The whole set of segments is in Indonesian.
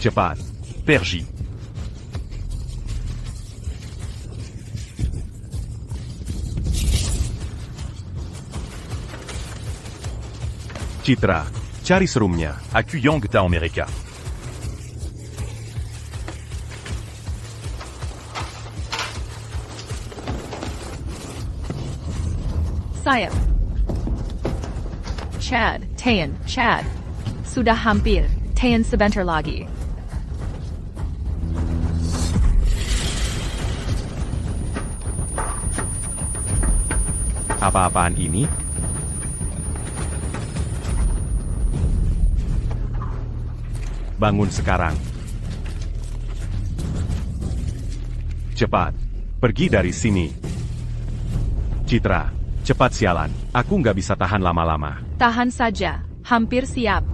Cepat. Pergi. Citra, cari serumnya. Accuyang ta Amerika. Sayap. Chad, Tayan, Chad. Sudah hampir. Tayan sebentar lagi. Apa-apaan ini? Bangun sekarang. Cepat. Pergi dari sini. Citra, cepat sialan. Aku nggak bisa tahan lama-lama. Tahan saja. Hampir siap.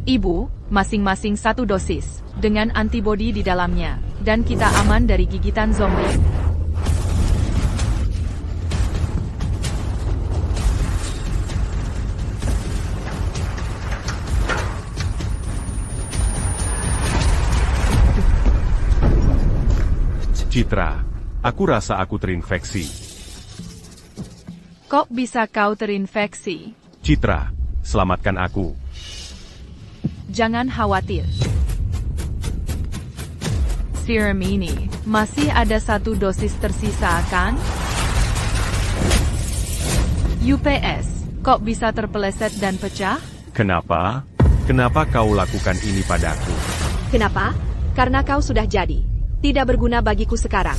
Ibu, masing-masing 1 dosis. Dengan antibodi di dalamnya. Dan kita aman dari gigitan zombie. Citra, aku rasa aku terinfeksi. Kok bisa kau terinfeksi? Citra, selamatkan aku. Jangan khawatir. Serum ini, masih ada 1 dosis tersisa kan? UPS, kok bisa terpeleset dan pecah? Kenapa? Kenapa kau lakukan ini padaku? Kenapa? Karena kau sudah jadi. Tidak berguna bagiku sekarang.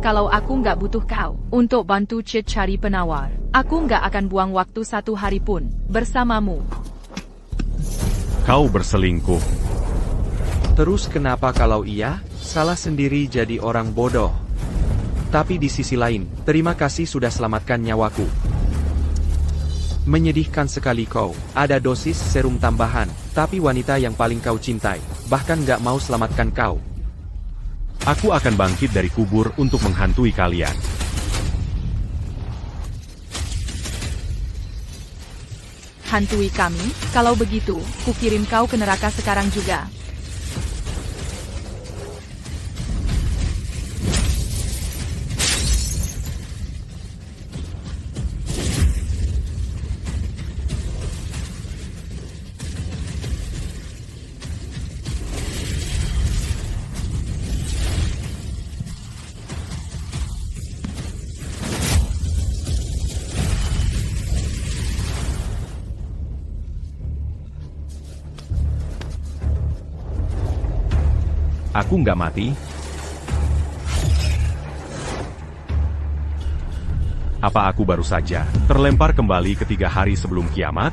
Kalau aku nggak butuh kau untuk bantu Cid cari penawar, aku nggak akan buang waktu 1 hari pun bersamamu. Kau berselingkuh. Terus kenapa kalau iya, salah sendiri jadi orang bodoh? Tapi di sisi lain, terima kasih sudah selamatkan nyawaku. Menyedihkan sekali kau, ada dosis serum tambahan, tapi wanita yang paling kau cintai, bahkan nggak mau selamatkan kau. Aku akan bangkit dari kubur untuk menghantui kalian. Hantui kami? Kalau begitu, kukirim kau ke neraka sekarang juga. Aku nggak mati. Apa aku baru saja terlempar kembali ke 3 hari sebelum kiamat?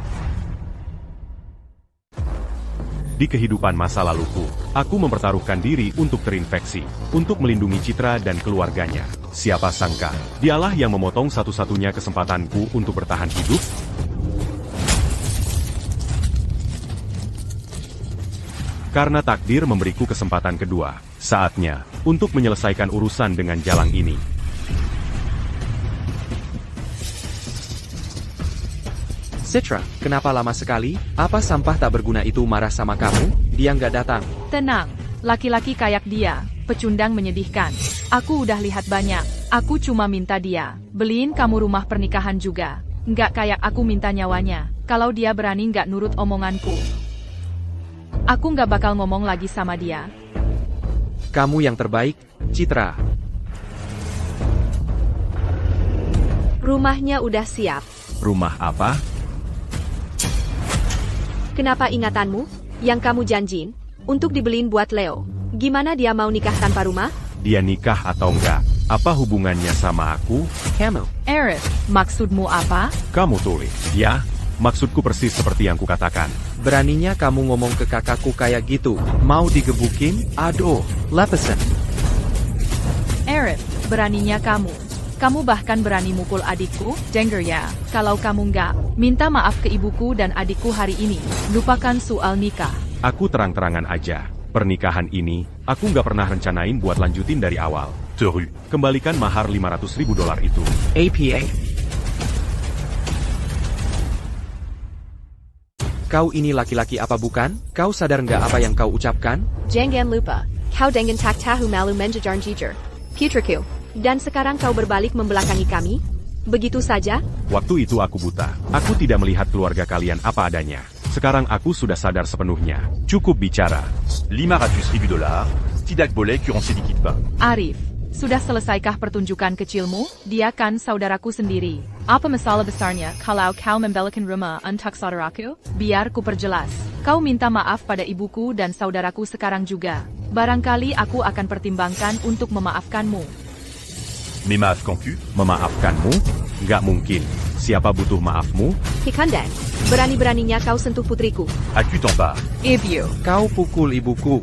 Di kehidupan masa laluku, aku mempertaruhkan diri untuk terinfeksi, untuk melindungi Citra dan keluarganya. Siapa sangka, dialah yang memotong satu-satunya kesempatanku untuk bertahan hidup? Karena takdir memberiku kesempatan kedua, saatnya untuk menyelesaikan urusan dengan jalang ini. Citra, kenapa lama sekali? Apa sampah tak berguna itu marah sama kamu? Dia nggak datang. Tenang, laki-laki kayak dia, pecundang menyedihkan. Aku udah lihat banyak, aku cuma minta dia beliin kamu rumah pernikahan juga. Nggak kayak aku minta nyawanya, kalau dia berani nggak nurut omonganku. Aku nggak bakal ngomong lagi sama dia. Kamu yang terbaik, Citra. Rumahnya udah siap. Rumah apa? Kenapa ingatanmu, yang kamu janjiin, untuk dibeliin buat Leo? Gimana dia mau nikah tanpa rumah? Dia nikah atau enggak? Apa hubungannya sama aku? Kamu. Aerith, maksudmu apa? Kamu tulis. Ya, maksudku persis seperti yang kukatakan. Beraninya kamu ngomong ke kakakku kayak gitu. Mau digebukin? Aduh, lepesan. Aerith, beraninya kamu. Kamu bahkan berani mukul adikku? Denger ya, kalau kamu nggak minta maaf ke ibuku dan adikku hari ini, lupakan soal nikah. Aku terang-terangan aja. Pernikahan ini, aku nggak pernah rencanain buat lanjutin dari awal. Teru. Kembalikan mahar $500.000 itu. APA. kau ini laki-laki apa bukan? Kau sadar nggak apa yang kau ucapkan? Jangan lupa, kau dengan tak tahu malu menjajar jujur. Putraku, dan sekarang kau berbalik membelakangi kami? Begitu saja? Waktu itu aku buta. Aku tidak melihat keluarga kalian apa adanya. Sekarang aku sudah sadar sepenuhnya. Cukup bicara. Lima ratus ribu dolar, tidak boleh kurang sedikit pak. Arif, sudah selesaikah pertunjukan kecilmu? Dia kan saudaraku sendiri. Apa masalah besarnya kalau kau membelakan rumah untuk saudaraku? Biar ku perjelas. Kau minta maaf pada ibuku dan saudaraku sekarang juga. Barangkali aku akan pertimbangkan untuk memaafkanmu. Mais maafkan-tu? Memaafkanmu? Nggak mungkin. Siapa butuh maafmu? Hikandang, berani-beraninya kau sentuh putriku. Aku t'en pars. Ibu, Kau pukul ibuku.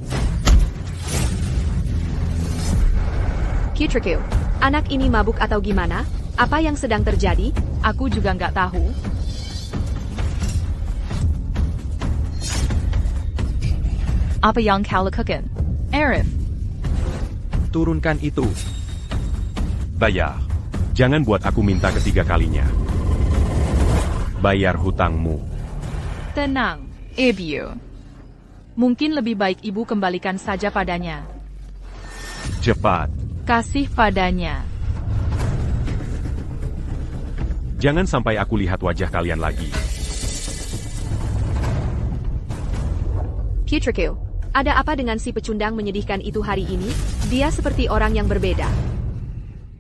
Putraku, anak ini mabuk atau gimana? Apa yang sedang terjadi? aku juga nggak tahu. Apa yang kau lakukan? Arif, Turunkan itu. Bayar. Jangan buat aku minta ketiga kalinya. Bayar hutangmu. tenang, Ibu. Mungkin lebih baik ibu kembalikan saja padanya. Cepat. Kasih padanya. Jangan sampai aku lihat wajah kalian lagi. Putraku, ada apa dengan si pecundang menyedihkan itu hari ini? Dia seperti orang yang berbeda.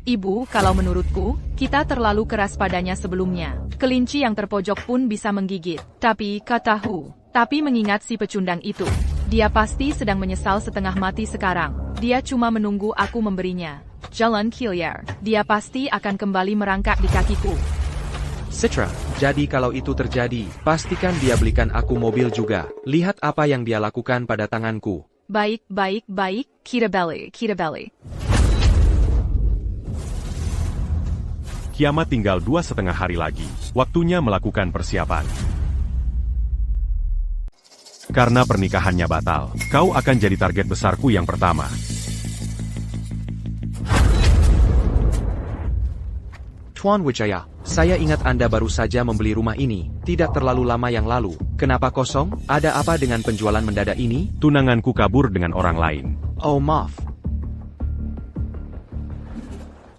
Ibu, kalau menurutku, kita terlalu keras padanya sebelumnya. Kelinci yang terpojok pun bisa menggigit. Tapi, katahu. Tapi mengingat si pecundang itu, dia pasti sedang menyesal setengah mati sekarang. Dia cuma menunggu aku memberinya. Jalan Kiliar. Dia pasti akan kembali merangkak di kakiku. Citra, jadi kalau itu terjadi, pastikan dia belikan aku mobil juga. Lihat apa yang dia lakukan pada tanganku. Baik, baik, baik. Kita beli, kita beli. Kiamat tinggal 2,5 hari lagi. Waktunya melakukan persiapan. Karena pernikahannya batal, kau akan jadi target besarku yang pertama. Tuan Wijaya, saya ingat Anda baru saja membeli rumah ini, tidak terlalu lama yang lalu. Kenapa kosong? Ada apa dengan penjualan mendadak ini? Tunanganku kabur dengan orang lain. Oh maaf.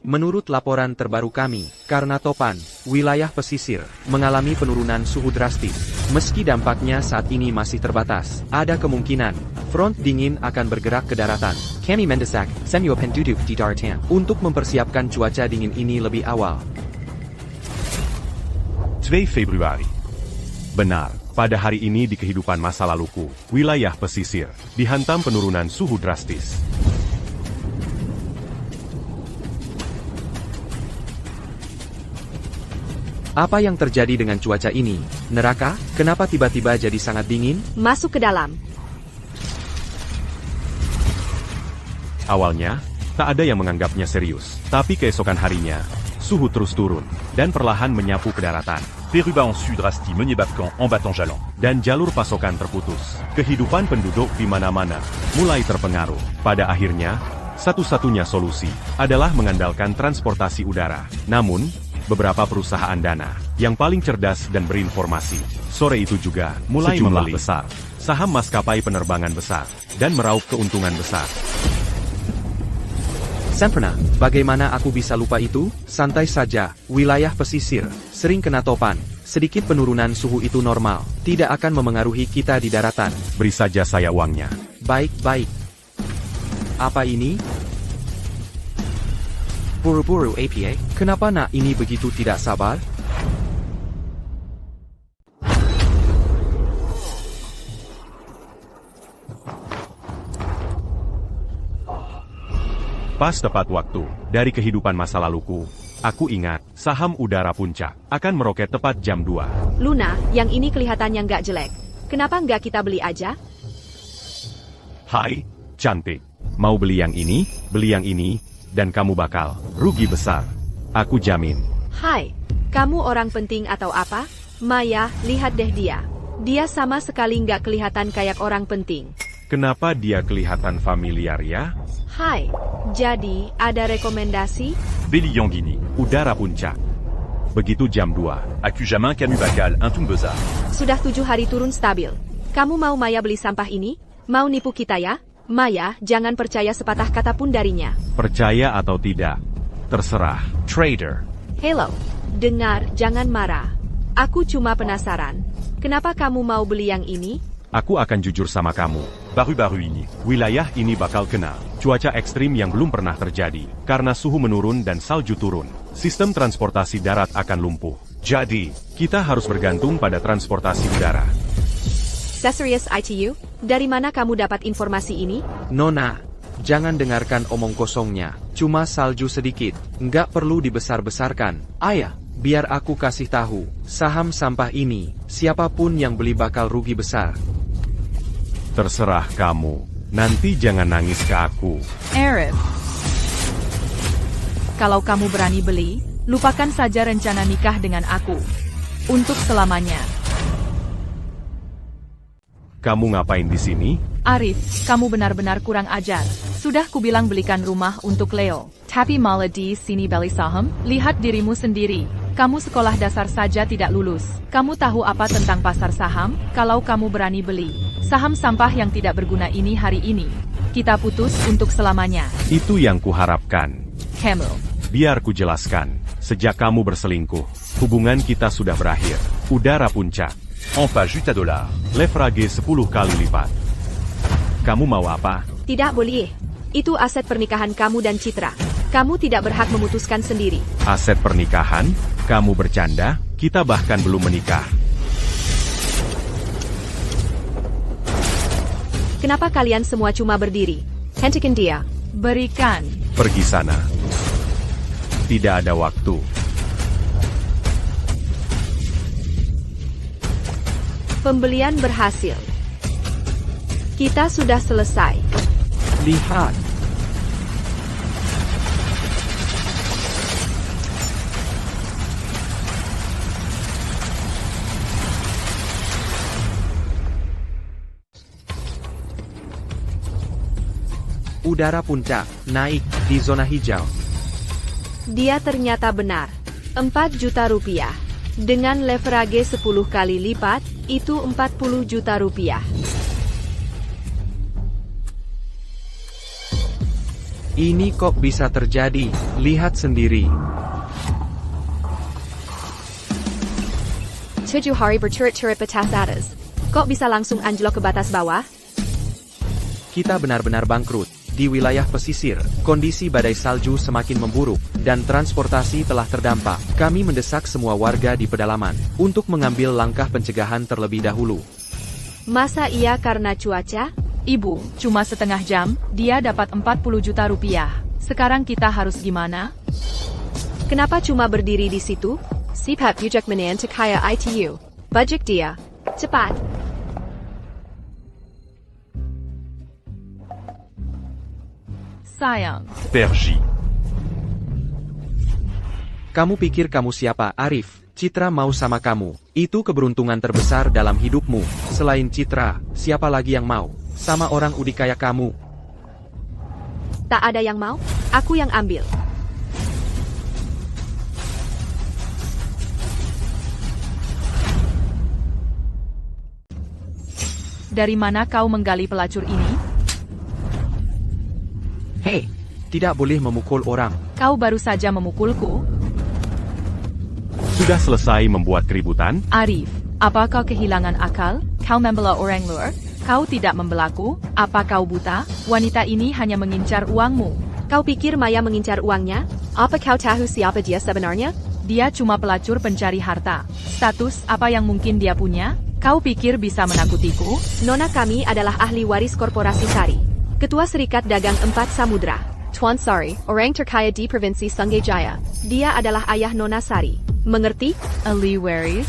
Menurut laporan terbaru kami, karena topan, wilayah pesisir, mengalami penurunan suhu drastis. Meski dampaknya saat ini masih terbatas, ada kemungkinan, front dingin akan bergerak ke daratan. Kami mendesak, Senyo penduduk di daratan, untuk mempersiapkan cuaca dingin ini lebih awal. 2 Februari. Benar, pada hari ini di kehidupan masa laluku, wilayah pesisir, dihantam penurunan suhu drastis. Apa yang terjadi dengan cuaca ini? Neraka? Kenapa tiba-tiba jadi sangat dingin? Masuk ke dalam. Awalnya, tak ada yang menganggapnya serius. Tapi keesokan harinya, suhu terus turun, dan perlahan menyapu ke daratan. Péruba en sud rasti menyebabkan en battant jalan. Dan jalur pasokan terputus. Kehidupan penduduk di mana-mana mulai terpengaruh. Pada akhirnya, satu-satunya solusi adalah mengandalkan transportasi udara. Namun, beberapa perusahaan dana yang paling cerdas dan berinformasi sore itu juga mulai membeli besar saham maskapai penerbangan besar dan meraup keuntungan besar. Sempurna, bagaimana aku bisa lupa itu? Santai saja, wilayah pesisir, sering kena topan. Sedikit penurunan suhu itu normal, tidak akan memengaruhi kita di daratan. Beri saja saya uangnya. Baik-baik. Apa ini? Buru-buru APA, kenapa nak ini begitu tidak sabar? Pas tepat waktu, dari kehidupan masa laluku, aku ingat, saham udara puncak akan meroket tepat jam 2. Luna, yang ini kelihatannya nggak jelek. Kenapa nggak kita beli aja? Hai, cantik. Mau beli yang ini, dan kamu bakal rugi besar. Aku jamin. Hai, kamu orang penting atau apa? Maya, lihat deh dia. Dia sama sekali nggak kelihatan kayak orang penting. Kenapa dia kelihatan familiar ya? Hai, jadi ada rekomendasi? Beli yang gini. Udara puncak. Begitu jam 2. Akujamin Camus Bacal, un tung bezar. Sudah 7 hari turun stabil. Kamu mau Maya beli sampah ini? Mau nipu kita ya? Maya, jangan percaya sepatah kata pun darinya. Percaya atau tidak? Terserah. Trader. Hello. Dengar, jangan marah. Aku cuma penasaran. Kenapa kamu mau beli yang ini? Aku akan jujur sama kamu. Baru-baru ini. Wilayah ini bakal kena cuaca ekstrim yang belum pernah terjadi. Karena suhu menurun dan salju turun, sistem transportasi darat akan lumpuh. Jadi, kita harus bergantung pada transportasi udara. Cesarius ITU, dari mana kamu dapat informasi ini? Nona, jangan dengarkan omong kosongnya. Cuma salju sedikit. Nggak perlu dibesar-besarkan. Ayah, biar aku kasih tahu. Saham sampah ini, siapapun yang beli bakal rugi besar. Terserah kamu. Nanti jangan nangis ke aku. Arif. Kalau kamu berani beli, lupakan saja rencana nikah dengan aku. Untuk selamanya. Kamu ngapain di sini? Arif, kamu benar-benar kurang ajar. Sudah kubilang belikan rumah untuk Leo. Tapi malah di sini beli saham, lihat dirimu sendiri. Kamu sekolah dasar saja tidak lulus. Kamu tahu apa tentang pasar saham? Kalau kamu berani beli saham sampah yang tidak berguna ini hari ini, kita putus untuk selamanya. Itu yang kuharapkan. Camel. Biar ku jelaskan. Sejak kamu berselingkuh, hubungan kita sudah berakhir. Udara puncak. Enfin, juste à dollar. Leverage 10 kali lipat. Kamu mau apa? Tidak boleh. Itu aset pernikahan kamu dan Citra. Kamu tidak berhak memutuskan sendiri. Aset pernikahan? Kamu bercanda? Kita bahkan belum menikah. Kenapa kalian semua cuma berdiri? Hentikan dia. Berikan. Pergi sana. Tidak ada waktu. Pembelian berhasil. Kita sudah selesai. Lihat. Udara puncak, naik, di zona hijau. Dia ternyata benar. 4 juta rupiah. Dengan leverage 10 kali lipat, itu 40 juta rupiah. Ini kok bisa terjadi? Lihat sendiri. 7 hari berturut-turut batas atas. Kok bisa langsung anjlok ke batas bawah? Kita benar-benar bangkrut. Di wilayah pesisir, kondisi badai salju semakin memburuk, dan transportasi telah terdampak. Kami mendesak semua warga di pedalaman untuk mengambil langkah pencegahan terlebih dahulu. Masa iya karena cuaca? Ibu, cuma setengah jam, dia dapat 40 juta rupiah. Sekarang kita harus gimana? Kenapa cuma berdiri di situ? Siphat Yujak Menan Takaya ITU. Budget dia. Cepat. Sayang. Pergi. Kamu pikir kamu siapa, Arif? Citra mau sama kamu. Itu keberuntungan terbesar dalam hidupmu. Selain Citra, siapa lagi yang mau? Sama orang udi kayak kamu. Tak ada yang mau? Aku yang ambil. Dari mana kau menggali pelacur ini? Hei, tidak boleh memukul orang. Kau baru saja memukulku. Sudah selesai membuat keributan? Arif, apa kau kehilangan akal? Kau membela orang luar? Kau tidak membelaku? Apa kau buta? Wanita ini hanya mengincar uangmu. Kau pikir Maya mengincar uangnya? Apa kau tahu siapa dia sebenarnya? Dia cuma pelacur pencari harta. Status apa yang mungkin dia punya? Kau pikir bisa menakutiku? Nona kami adalah ahli waris korporasi Sari. Ketua Serikat Dagang 4 Samudra. Tuan Sari, orang terkaya di Provinsi Sungai Jaya. Dia adalah ayah Nona Sari. Mengerti? Ahli waris?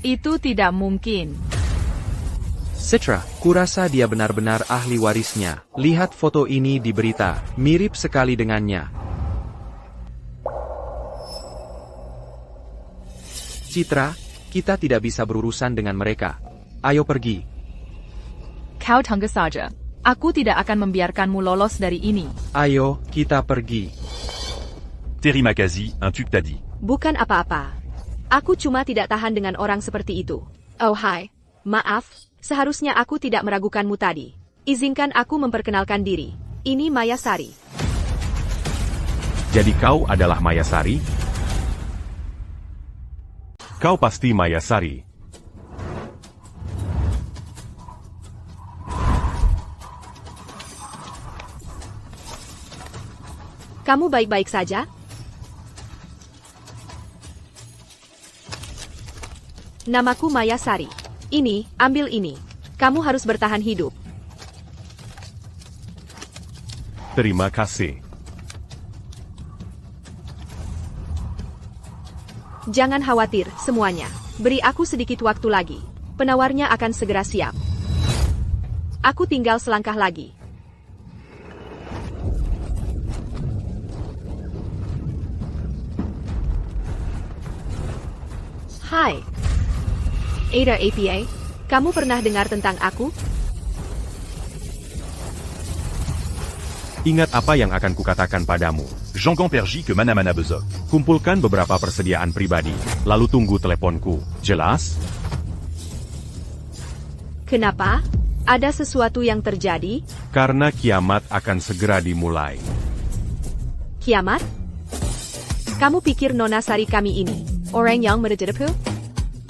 Itu tidak mungkin. Citra, kurasa dia benar-benar ahli warisnya. Lihat foto ini di berita. Mirip sekali dengannya. Citra, kita tidak bisa berurusan dengan mereka. Ayo pergi. Kau tunggu saja. Aku tidak akan membiarkanmu lolos dari ini. Ayo, kita pergi. Terima kasih, un truc tadi. Bukan apa-apa. Aku cuma tidak tahan dengan orang seperti itu. Oh hai. Maaf, seharusnya aku tidak meragukanmu tadi. Izinkan aku memperkenalkan diri. Ini Maya Sari. Jadi kau adalah Maya Sari? Kau pasti Maya Sari. Kamu baik-baik saja? Namaku Maya Sari. Ini, ambil ini. Kamu harus bertahan hidup. Terima kasih. Jangan khawatir, semuanya. Beri aku sedikit waktu lagi. Penawarnya akan segera siap. Aku tinggal selangkah lagi. Hai. Ada APA, kamu pernah dengar tentang aku? Ingat apa yang akan kukatakan padamu. Jangan pergi ke mana-mana besok. Kumpulkan beberapa persediaan pribadi, lalu tunggu teleponku. Jelas? Kenapa? Ada sesuatu yang terjadi? Karena kiamat akan segera dimulai. Kiamat? Kamu pikir Nona Sari kami ini orang yang menjadiku?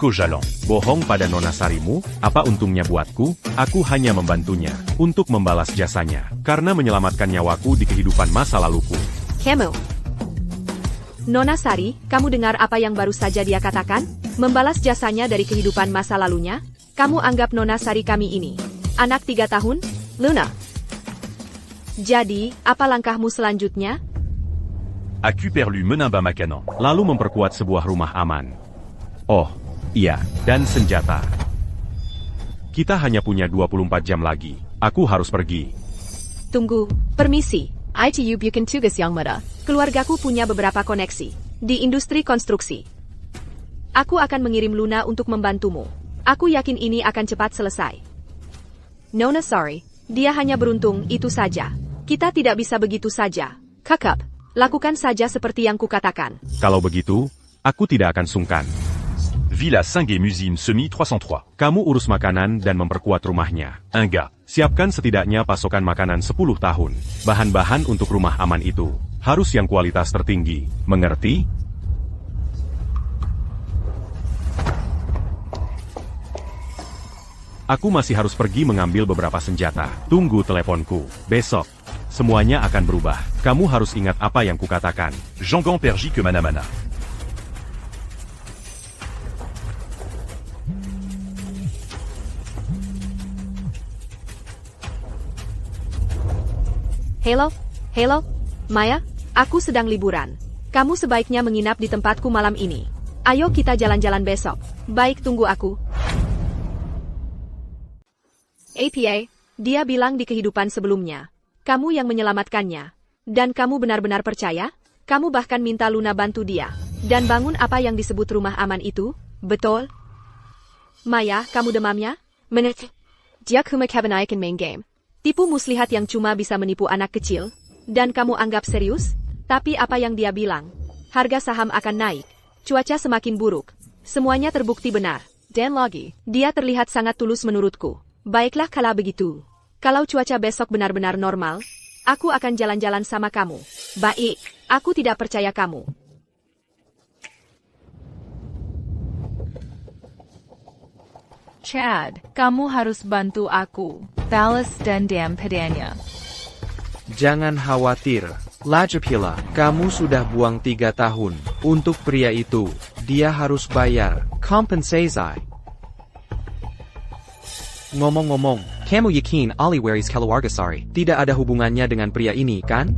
Kojalan. Bohong pada Nona Sarimu, apa untungnya buatku? Aku hanya membantunya untuk membalas jasanya karena menyelamatkan nyawaku di kehidupan masa laluku. Kamu. Nona Sari, kamu dengar apa yang baru saja dia katakan? Membalas jasanya dari kehidupan masa lalunya? Kamu anggap Nona Sari kami ini anak 3 tahun? Luna. Jadi, apa langkahmu selanjutnya? Aku perlu menambah makanan. Lalu memperkuat sebuah rumah aman. Oh, iya, dan senjata. Kita hanya punya 24 jam lagi. Aku harus pergi. Tunggu, permisi. ITU bukan tugas yang mudah. Keluargaku punya beberapa koneksi di industri konstruksi. Aku akan mengirim Luna untuk membantumu. Aku yakin ini akan cepat selesai. Nona Sari, dia hanya beruntung, itu saja. Kita tidak bisa begitu saja. Kakak, lakukan saja seperti yang kukatakan. Kalau begitu, aku tidak akan sungkan. Villa 5 Musine Semi 303. Kamu urus makanan dan memperkuat rumahnya. Un gars. Siapkan setidaknya pasokan makanan 10 tahun. Bahan-bahan untuk rumah aman itu harus yang kualitas tertinggi. Mengerti? Aku masih harus pergi mengambil beberapa senjata. Tunggu teleponku. Besok, semuanya akan berubah. Kamu harus ingat apa yang kukatakan. Jangan pergi ke mana-mana. Halo, Maya, aku sedang liburan. Kamu sebaiknya menginap di tempatku malam ini. Ayo kita jalan-jalan besok. Baik, tunggu aku. APA, dia bilang di kehidupan sebelumnya. Kamu yang menyelamatkannya. Dan kamu benar-benar percaya? Kamu bahkan minta Luna bantu dia. Dan bangun apa yang disebut rumah aman itu? Betul? Maya, kamu demamnya? Dia cuma kebanyakan main game. Tipu muslihat yang cuma bisa menipu anak kecil. Dan kamu anggap serius? Tapi apa yang dia bilang? Harga saham akan naik. Cuaca semakin buruk. Semuanya terbukti benar. Dan lagi, dia terlihat sangat tulus menurutku. Baiklah kalau begitu. Kalau cuaca besok benar-benar normal, aku akan jalan-jalan sama kamu. Baik, aku tidak percaya kamu. Chad, kamu harus bantu aku. Balas dendam padanya. Jangan khawatir. Lajapila, kamu sudah buang 3 tahun. Untuk pria itu, dia harus bayar kompensasi. Ngomong-ngomong, kamu yakin Ali Waris Keluargasari tidak ada hubungannya dengan pria ini, kan?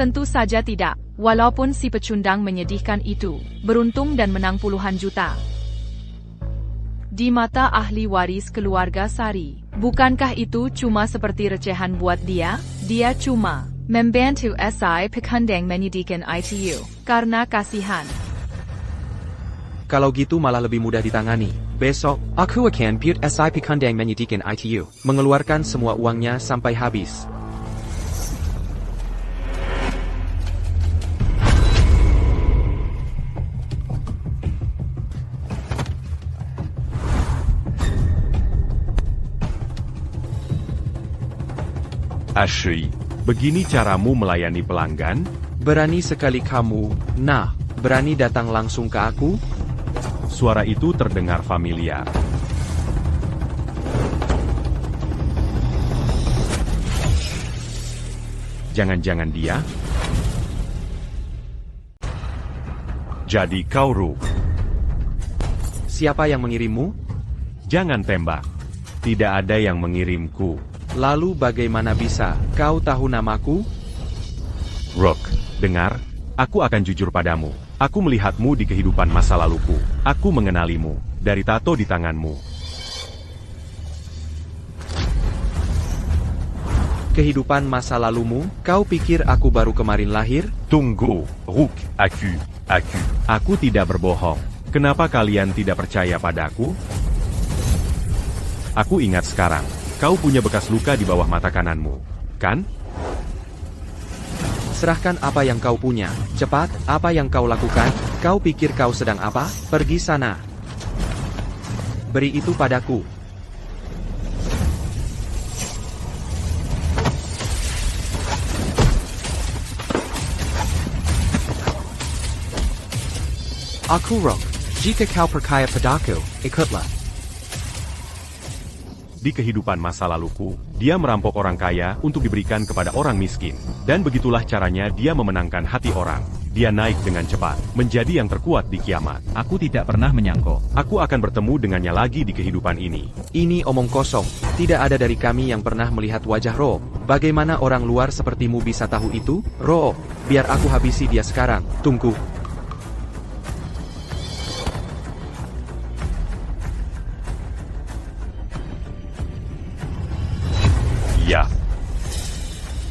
Tentu saja tidak. Walaupun si pecundang menyedihkan itu beruntung dan menang puluhan juta. Di mata ahli waris keluarga Sari, bukankah itu cuma seperti recehan buat dia? Dia cuma membantu SI Pekandang menyedihkan ITU karena kasihan. Kalau gitu malah lebih mudah ditangani. Besok, aku akan buat SI Pekandang menyedihkan ITU, mengeluarkan semua uangnya sampai habis. HEI. Begini caramu melayani pelanggan? Berani sekali kamu. Nah, berani datang langsung ke aku? Suara itu terdengar familiar. Jangan-jangan dia? Jadi kau Rook. Siapa yang mengirimmu? Jangan tembak. Tidak ada yang mengirimku. Lalu bagaimana bisa kau tahu namaku? Rook, dengar, aku akan jujur padamu. Aku melihatmu di kehidupan masa laluku. Aku mengenalimu dari tato di tanganmu. Kehidupan masa lalumu? Kau pikir aku baru kemarin lahir? Tunggu, Rook, aku. Aku tidak berbohong. Kenapa kalian tidak percaya padaku? Aku ingat sekarang. Kau punya bekas luka di bawah mata kananmu, kan? Serahkan apa yang kau punya. Cepat, apa yang kau lakukan? Kau pikir kau sedang apa? Pergi sana. Beri itu padaku. Aku Rook. Jika kau percaya padaku, ikutlah. Di kehidupan masa laluku, dia merampok orang kaya untuk diberikan kepada orang miskin. Dan begitulah caranya dia memenangkan hati orang. Dia naik dengan cepat, menjadi yang terkuat di kiamat. Aku tidak pernah menyangka. Aku akan bertemu dengannya lagi di kehidupan ini. Ini omong kosong. Tidak ada dari kami yang pernah melihat wajah Rook. Bagaimana orang luar sepertimu bisa tahu itu? Rook, biar aku habisi dia sekarang. Tunggu. Ya.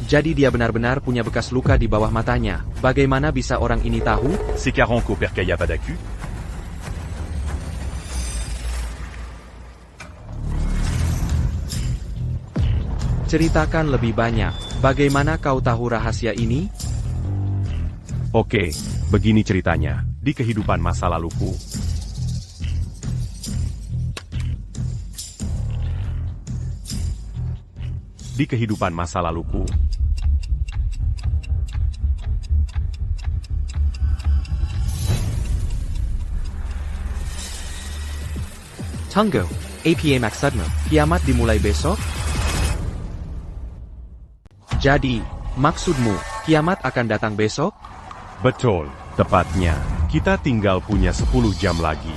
Jadi dia benar-benar punya bekas luka di bawah matanya. Bagaimana bisa orang ini tahu? C'est Karanko Perkaya Padaku. Ceritakan lebih banyak. Bagaimana kau tahu rahasia ini? Oke, begini ceritanya. Di kehidupan masa laluku, Tunggu, APA maksudmu, kiamat dimulai besok? Jadi, maksudmu, kiamat akan datang besok? betul, tepatnya, kita tinggal punya 10 jam lagi.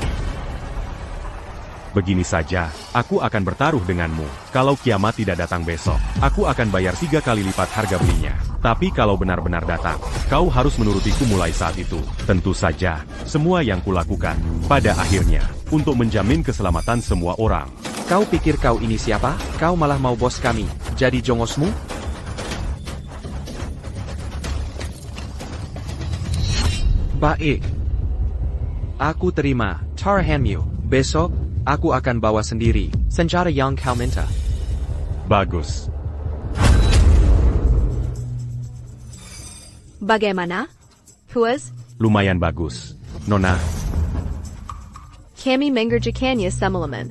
Begini saja, aku akan bertaruh denganmu. Kalau kiamat tidak datang besok, aku akan bayar 3 kali lipat harga belinya. Tapi kalau benar-benar datang, kau harus menurutiku mulai saat itu. Tentu saja, semua yang kulakukan, pada akhirnya, untuk menjamin keselamatan semua orang. Kau pikir kau ini siapa? Kau malah mau bos kami. Jadi jongosmu? Baik. Aku terima. Taruhanmu. Besok, aku akan bawa sendiri. Senjata yang kau minta. Bagus. Bagaimana? Puas? Lumayan bagus. Nona, Kami mengerjakannya semalaman.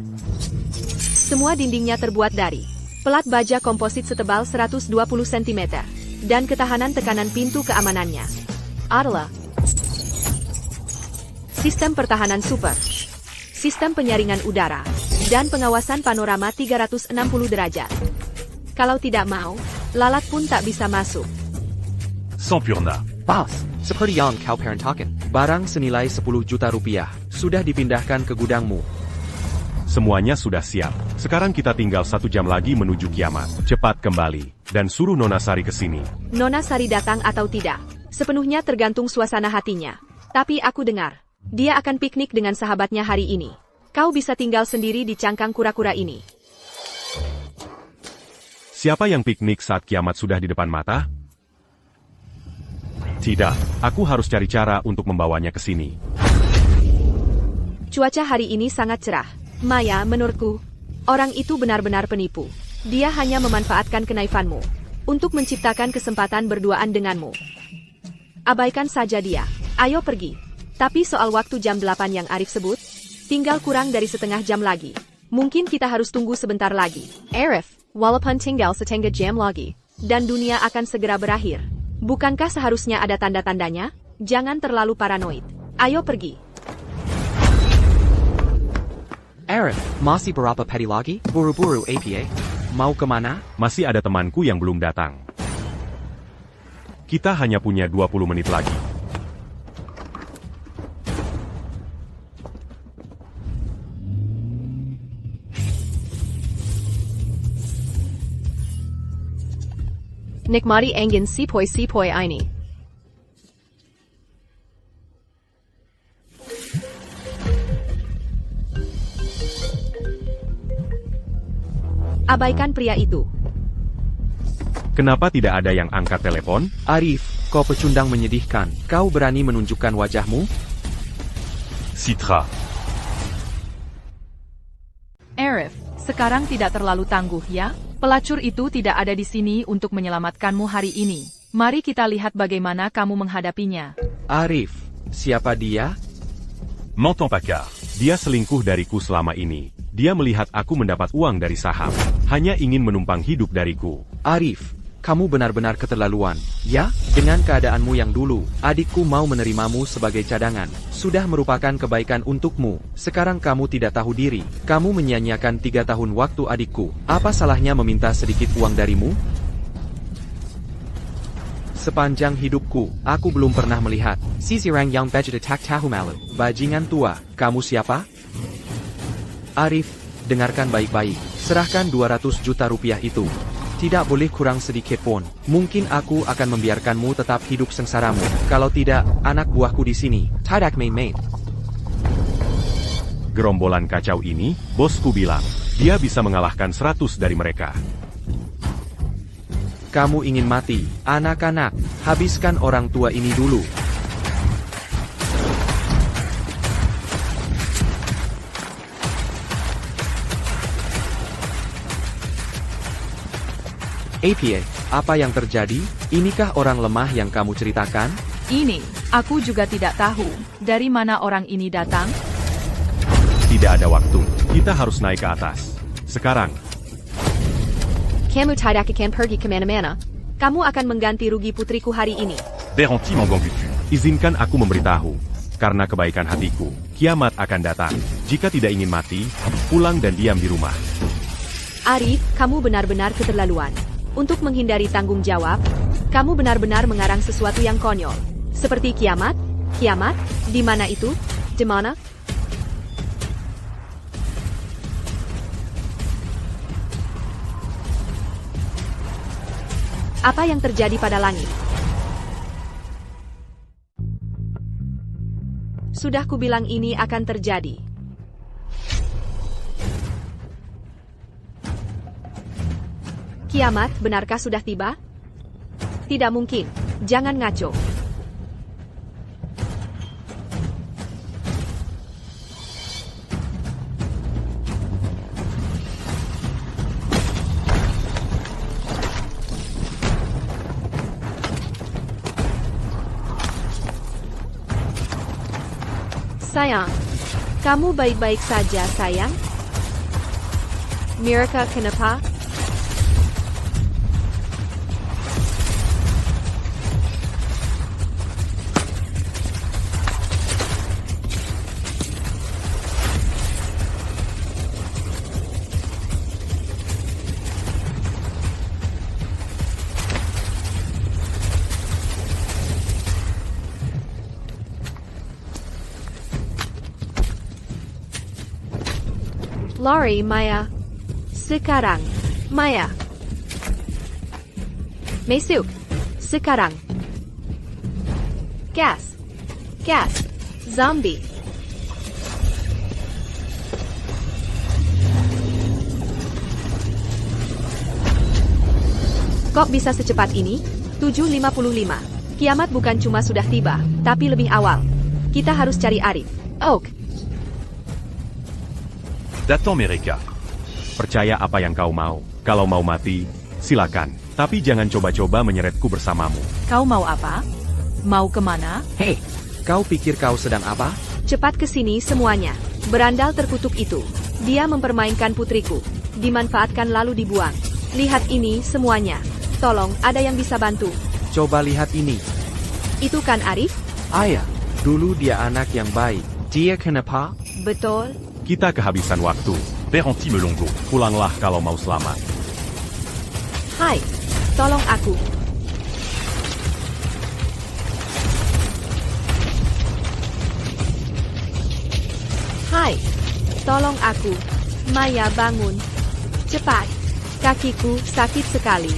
Semua dindingnya terbuat dari pelat baja komposit setebal 120 cm. Dan ketahanan tekanan pintu keamanannya adalah sistem pertahanan super, sistem penyaringan udara, dan pengawasan panorama 360 derajat. Kalau tidak mau, lalat pun tak bisa masuk. Sampurna. Bos, seperti yang kau perintahkan. Barang senilai 10 juta rupiah sudah dipindahkan ke gudangmu. semuanya sudah siap. Sekarang kita tinggal 1 jam lagi menuju kiamat. Cepat kembali, dan suruh Nona Sari ke sini. Nona Sari datang atau tidak, sepenuhnya tergantung suasana hatinya. Tapi aku dengar, dia akan piknik dengan sahabatnya hari ini. Kau bisa tinggal sendiri di cangkang kura-kura ini. Siapa yang piknik saat kiamat sudah di depan mata? Tidak, aku harus cari cara untuk membawanya ke sini. Cuaca hari ini sangat cerah. Maya, menurutku, orang itu benar-benar penipu. Dia hanya memanfaatkan kenaifanmu untuk menciptakan kesempatan berduaan denganmu. Abaikan saja dia. Ayo pergi. Tapi soal waktu jam 8 yang Arif sebut, tinggal kurang dari setengah jam lagi. Mungkin kita harus tunggu sebentar lagi. Arif, walaupun tinggal setengah jam lagi, dan dunia akan segera berakhir. Bukankah seharusnya ada tanda-tandanya? Jangan terlalu paranoid. Ayo pergi. Arif, masih berapa peti lagi? Buru-buru APA. Mau kemana? Masih ada temanku yang belum datang. Kita hanya punya 20 menit lagi. Nikmati angin sepoi-sepoi ini. Abaikan pria itu. Kenapa tidak ada yang angkat telepon? Arif, kau pecundang menyedihkan. Kau berani menunjukkan wajahmu? Citra. Arif, sekarang tidak terlalu tangguh ya? Pelacur itu tidak ada di sini untuk menyelamatkanmu hari ini. Mari kita lihat bagaimana kamu menghadapinya. Arif, siapa dia? Menton Paccard. Dia selingkuh dariku selama ini. Dia melihat aku mendapat uang dari saham. Hanya ingin menumpang hidup dariku. Arif, kamu benar-benar keterlaluan. Ya, dengan keadaanmu yang dulu, adikku mau menerimamu sebagai cadangan. Sudah merupakan kebaikan untukmu. Sekarang kamu tidak tahu diri. Kamu menyia-nyiakan 3 tahun waktu adikku. Apa salahnya meminta sedikit uang darimu? Sepanjang hidupku, aku belum pernah melihat sisirang yang budget attack tahu malu. Bajingan tua, kamu siapa? Arif, dengarkan baik-baik. Serahkan 200 juta rupiah itu. Tidak boleh kurang sedikit pun. Mungkin aku akan membiarkanmu tetap hidup sengsaramu. Kalau tidak, anak buahku di sini. Tidak main-main. Gerombolan kacau ini, bosku bilang, dia bisa mengalahkan 100 dari mereka. Kamu ingin mati, anak-anak. Habiskan orang tua ini dulu. APA, apa yang terjadi? Inikah orang lemah yang kamu ceritakan? Ini, aku juga tidak tahu. Dari mana orang ini datang? Tidak ada waktu. Kita harus naik ke atas. Sekarang. Kamu tidak akan pergi kemana-mana. Kamu akan mengganti rugi putriku hari ini. Beranti Manganggutu. Izinkan aku memberitahu. Karena kebaikan hatiku, kiamat akan datang. Jika tidak ingin mati, pulang dan diam di rumah. Arif, kamu benar-benar keterlaluan. Untuk menghindari tanggung jawab, kamu benar-benar mengarang sesuatu yang konyol. Seperti kiamat? Kiamat? Di mana itu? Di mana? Apa yang terjadi pada langit? Sudah kubilang ini akan terjadi. Kiamat, benarkah sudah tiba? Tidak mungkin. Jangan ngaco. Sayang, kamu baik-baik saja, sayang? Mirka, kenapa? Lari, Maya. Sekarang. Maya. Masuk. Sekarang. Gas. Gas. Zombie. Kok bisa secepat ini? 7.55. Kiamat bukan cuma sudah tiba, tapi lebih awal. Kita harus cari Arif. Oak. Datang mereka. Percaya apa yang kau mau. Kalau mau mati, silakan. Tapi jangan coba-coba menyeretku bersamamu. Kau mau apa? Mau kemana? Hei, kau pikir kau sedang apa? Cepat ke sini semuanya. Berandal terkutuk itu. Dia mempermainkan putriku. Dimanfaatkan lalu dibuang. Lihat ini semuanya. Tolong, ada yang bisa bantu. Coba lihat ini. Itu kan Arif? Ayah, dulu dia anak yang baik. Dia kenapa? Betul. Kita kehabisan waktu. Père Anti-Melongo. Pulanglah kalau mau selamat. Hai, tolong aku. Hai, tolong aku. Maya, bangun. Cepat. Kakiku sakit sekali.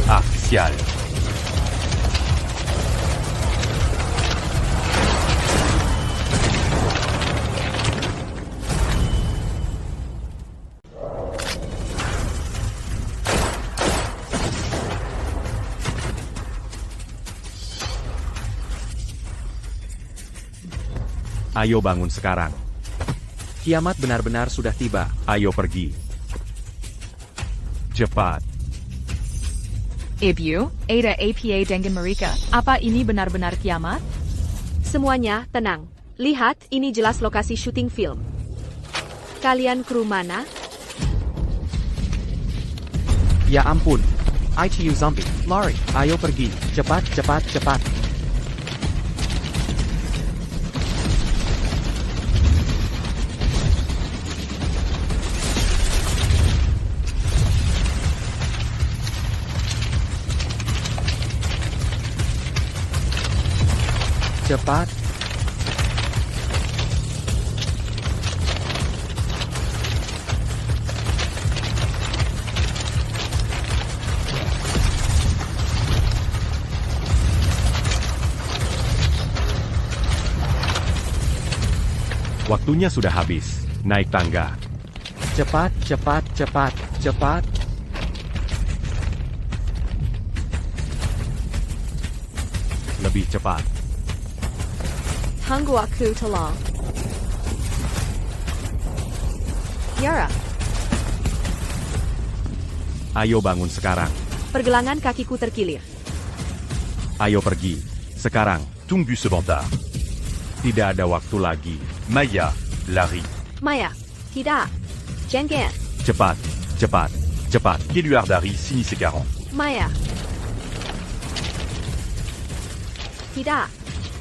Ah, sial. Ayo bangun sekarang. Kiamat benar-benar sudah tiba. Ayo pergi. Cepat. Ibu, Ada APA dengan mereka. Apa ini benar-benar kiamat? Semuanya, tenang. Lihat, ini jelas lokasi syuting film. Kalian kru mana? Ya ampun. ITU zombie. Lari. Ayo pergi. Cepat, cepat, cepat. Cepat. Waktunya sudah habis. Naik tangga. Cepat, cepat, cepat, cepat. Lebih cepat. Tunggu aku tolong. Yara, Ayo bangun sekarang. pergelangan kakiku terkilir. Ayo pergi. Sekarang. Tunggu sebentar. Tidak ada waktu lagi. Maya, lari. Maya, tidak. Jangan. Cepat. Cepat. Cepat. Keluar dari sini sekarang. Maya. Tidak.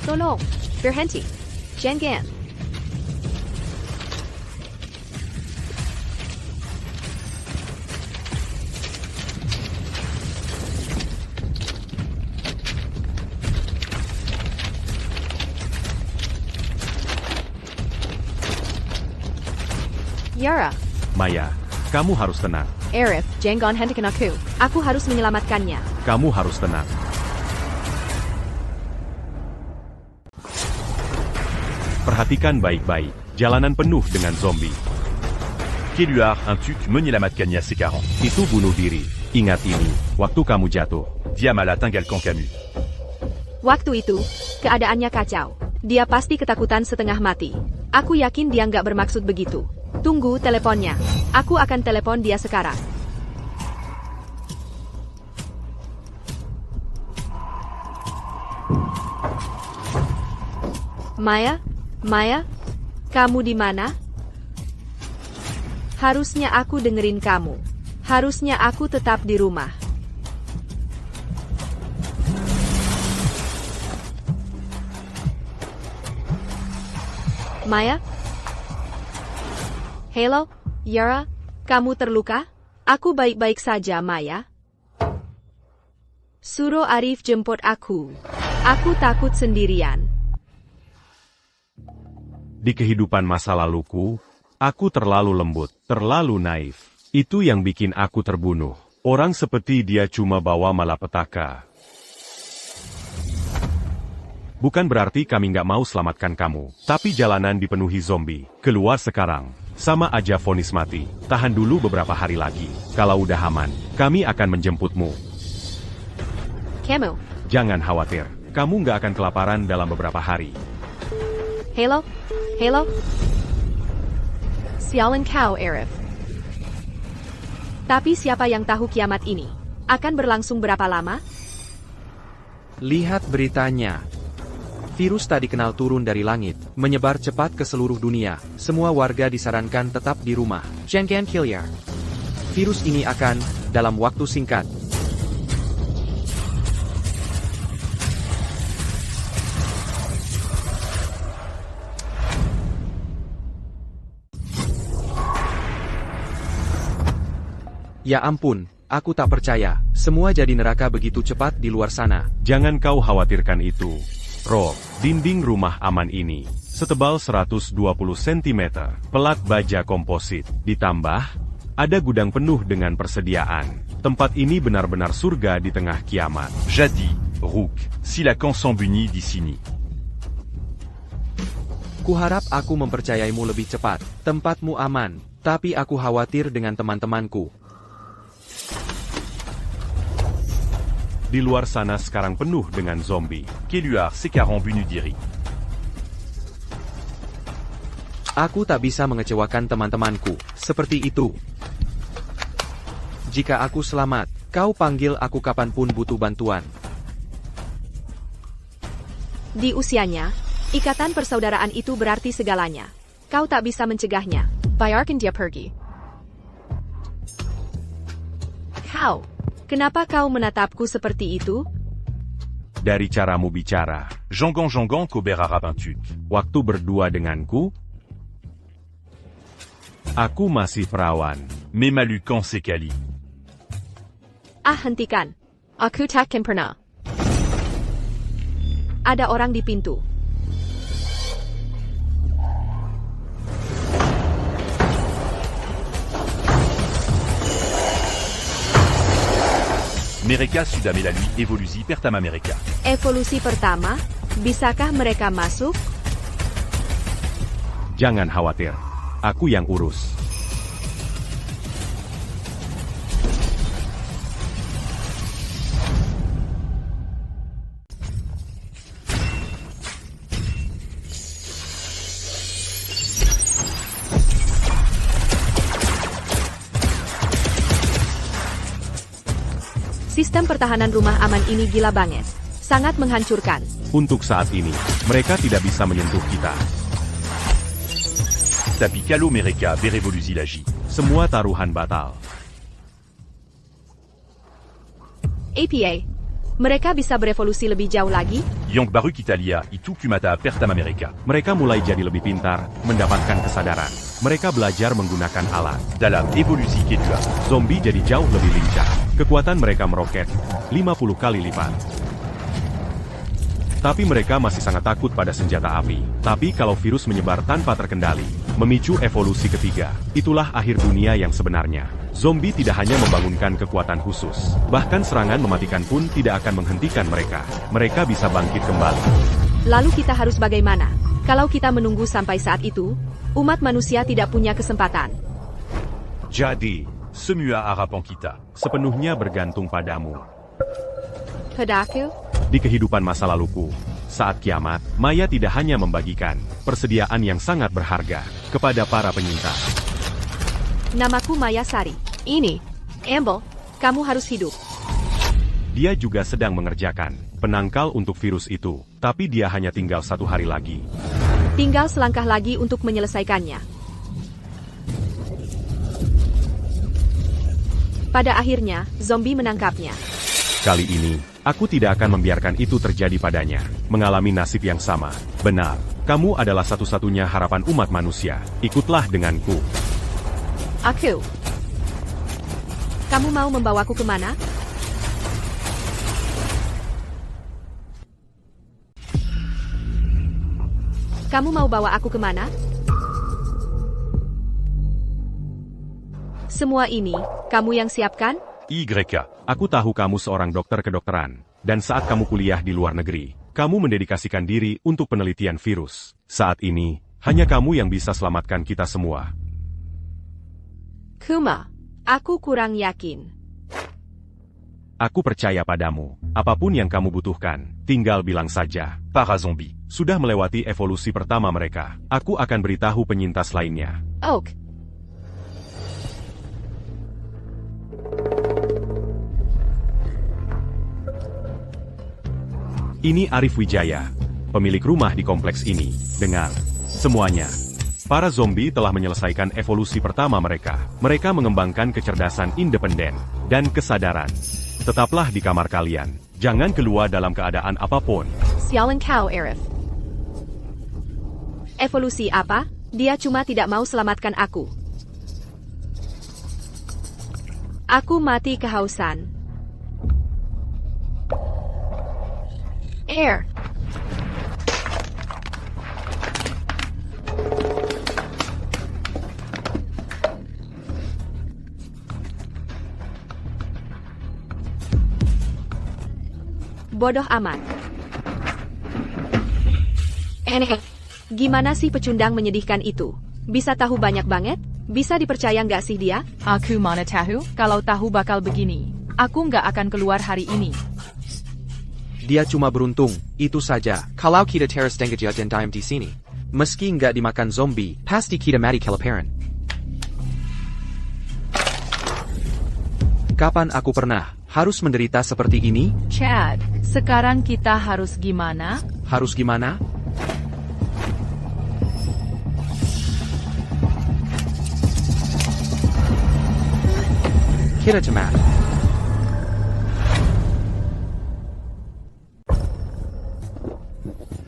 Tolong. Berhenti. Jangan. Yara, Maya, kamu harus tenang. Arif, jangan hentikan aku. Aku harus menyelamatkannya. Kamu harus tenang. Perhatikan baik-baik. Jalanan penuh dengan zombie. Keluar, un tuc, menyelamatkannya sekarang. Itu bunuh diri. Ingat ini. Waktu kamu jatuh. Dia malah tinggalkan kami. Waktu itu, keadaannya kacau. Dia pasti ketakutan setengah mati. Aku yakin dia nggak bermaksud begitu. Tunggu teleponnya. Aku akan telepon dia sekarang. Maya? Maya? Kamu di mana? Harusnya aku dengerin kamu. Harusnya aku tetap di rumah. Maya? Halo, Yara? Kamu terluka? Aku baik-baik saja, Maya. Suruh Arif jemput aku. Aku takut sendirian. Di kehidupan masa laluku, aku terlalu lembut, terlalu naif. Itu yang bikin aku terbunuh. Orang seperti dia cuma bawa malapetaka. Bukan berarti kami nggak mau selamatkan kamu. Tapi jalanan dipenuhi zombie. Keluar sekarang. Sama aja vonis mati. Tahan dulu beberapa hari lagi. Kalau udah aman, kami akan menjemputmu. Kamu? Jangan khawatir. Kamu nggak akan kelaparan dalam beberapa hari. Halo? Halo? Sialan kau, Arif. Tapi siapa yang tahu kiamat ini? Akan berlangsung berapa lama? Lihat beritanya. Virus tak dikenal turun dari langit, menyebar cepat ke seluruh dunia. Semua warga disarankan tetap di rumah. Jangan keluar. Virus ini akan, dalam waktu singkat, ya ampun, aku tak percaya. Semua jadi neraka begitu cepat di luar sana. Jangan kau khawatirkan itu. Rob, dinding rumah aman ini setebal 120 cm, pelat baja komposit, ditambah ada gudang penuh dengan persediaan. Tempat ini benar-benar surga di tengah kiamat. Jadis, Rook, si Lacan s'embunit d'ici. Kuharap aku mempercayaimu lebih cepat. Tempatmu aman, tapi aku khawatir dengan teman-temanku. Di luar sana sekarang penuh dengan zombie. Keluar sekarang bunuh diri. Aku tak bisa mengecewakan teman-temanku, seperti itu. Jika aku selamat, kau panggil aku kapanpun butuh bantuan. Di usianya, ikatan persaudaraan itu berarti segalanya. Kau tak bisa mencegahnya. Biarkan dia pergi. Kau, kenapa kau menatapku seperti itu? Dari caramu bicara, Jangan qu'Aubert Arabentuc. waktu berdua denganku, aku masih perawan. Mais Malucan Sekali. Ah, hentikan. Aku takkan pernah. Ada orang di pintu. Mereka sudah melalui evolusi pertama mereka. Evolusi pertama, bisakah mereka masuk? Jangan khawatir, aku yang urus. Sistem pertahanan rumah aman ini gila banget. Sangat menghancurkan. Untuk saat ini, mereka tidak bisa menyentuh kita. Tapi kalau mereka berevolusi lagi. Semua taruhan batal. APA, mereka bisa berevolusi lebih jauh lagi? Yang baru kita lihat itu kumata pertama mereka. Mereka mulai jadi lebih pintar, mendapatkan kesadaran. Mereka belajar menggunakan alat. Dalam evolusi kedua, Zombie jadi jauh lebih lincah. Kekuatan mereka meroket 50 kali lipat. Tapi mereka masih sangat takut pada senjata api. Tapi kalau virus menyebar tanpa terkendali, memicu evolusi ketiga, itulah akhir dunia yang sebenarnya. Zombie tidak hanya membangunkan kekuatan khusus, bahkan serangan mematikan pun tidak akan menghentikan mereka. Mereka bisa bangkit kembali. Lalu kita harus bagaimana? Kalau kita menunggu sampai saat itu, umat manusia tidak punya kesempatan. Jadi, semua harapan kita. sepenuhnya bergantung padamu. Padaku? Di kehidupan masa laluku, saat kiamat, Maya tidak hanya membagikan persediaan yang sangat berharga kepada para penyintas. Namaku Maya Sari. Ini, Amble, kamu harus hidup. Dia juga sedang mengerjakan penangkal untuk virus itu, tapi dia hanya tinggal 1 hari lagi. Tinggal selangkah lagi untuk menyelesaikannya. Pada akhirnya, zombie menangkapnya. Kali ini, aku tidak akan membiarkan itu terjadi padanya. Mengalami nasib yang sama. Benar, kamu adalah satu-satunya harapan umat manusia. Ikutlah denganku. Aku. Kamu mau membawaku kemana? Kamu mau bawa aku kemana? Semua ini, kamu yang siapkan? YK. Aku tahu kamu seorang dokter kedokteran, dan saat kamu kuliah di luar negeri, kamu mendedikasikan diri untuk penelitian virus. Saat ini, hanya kamu yang bisa selamatkan kita semua. Kuma, aku kurang yakin. Aku percaya padamu. Apapun yang kamu butuhkan, tinggal bilang saja. Para zombie. Sudah melewati evolusi pertama mereka. Aku akan beritahu penyintas lainnya. Oak. Ini Arif Wijaya. pemilik rumah di kompleks ini. Dengar, semuanya. Para zombie telah menyelesaikan evolusi pertama mereka. Mereka mengembangkan kecerdasan independen dan kesadaran. Tetaplah di kamar kalian. Jangan keluar dalam keadaan apapun. Sialan kau, Arif. Evolusi apa? Dia cuma tidak mau selamatkan aku. Aku mati kehausan. Air. Bodoh amat. Aneh. Gimana sih pecundang menyedihkan itu? Bisa tahu banyak banget? Bisa dipercaya nggak sih dia? Aku mana tahu, kalau tahu bakal begini. Aku nggak akan keluar hari ini. Dia cuma beruntung, itu saja. Kalau kita terus dengeja dan diam di sini, meski nggak dimakan zombie, pasti kita mati kelaparan. Kapan aku pernah harus menderita seperti ini? Chad, sekarang kita harus gimana? Harus gimana? Kita cemat.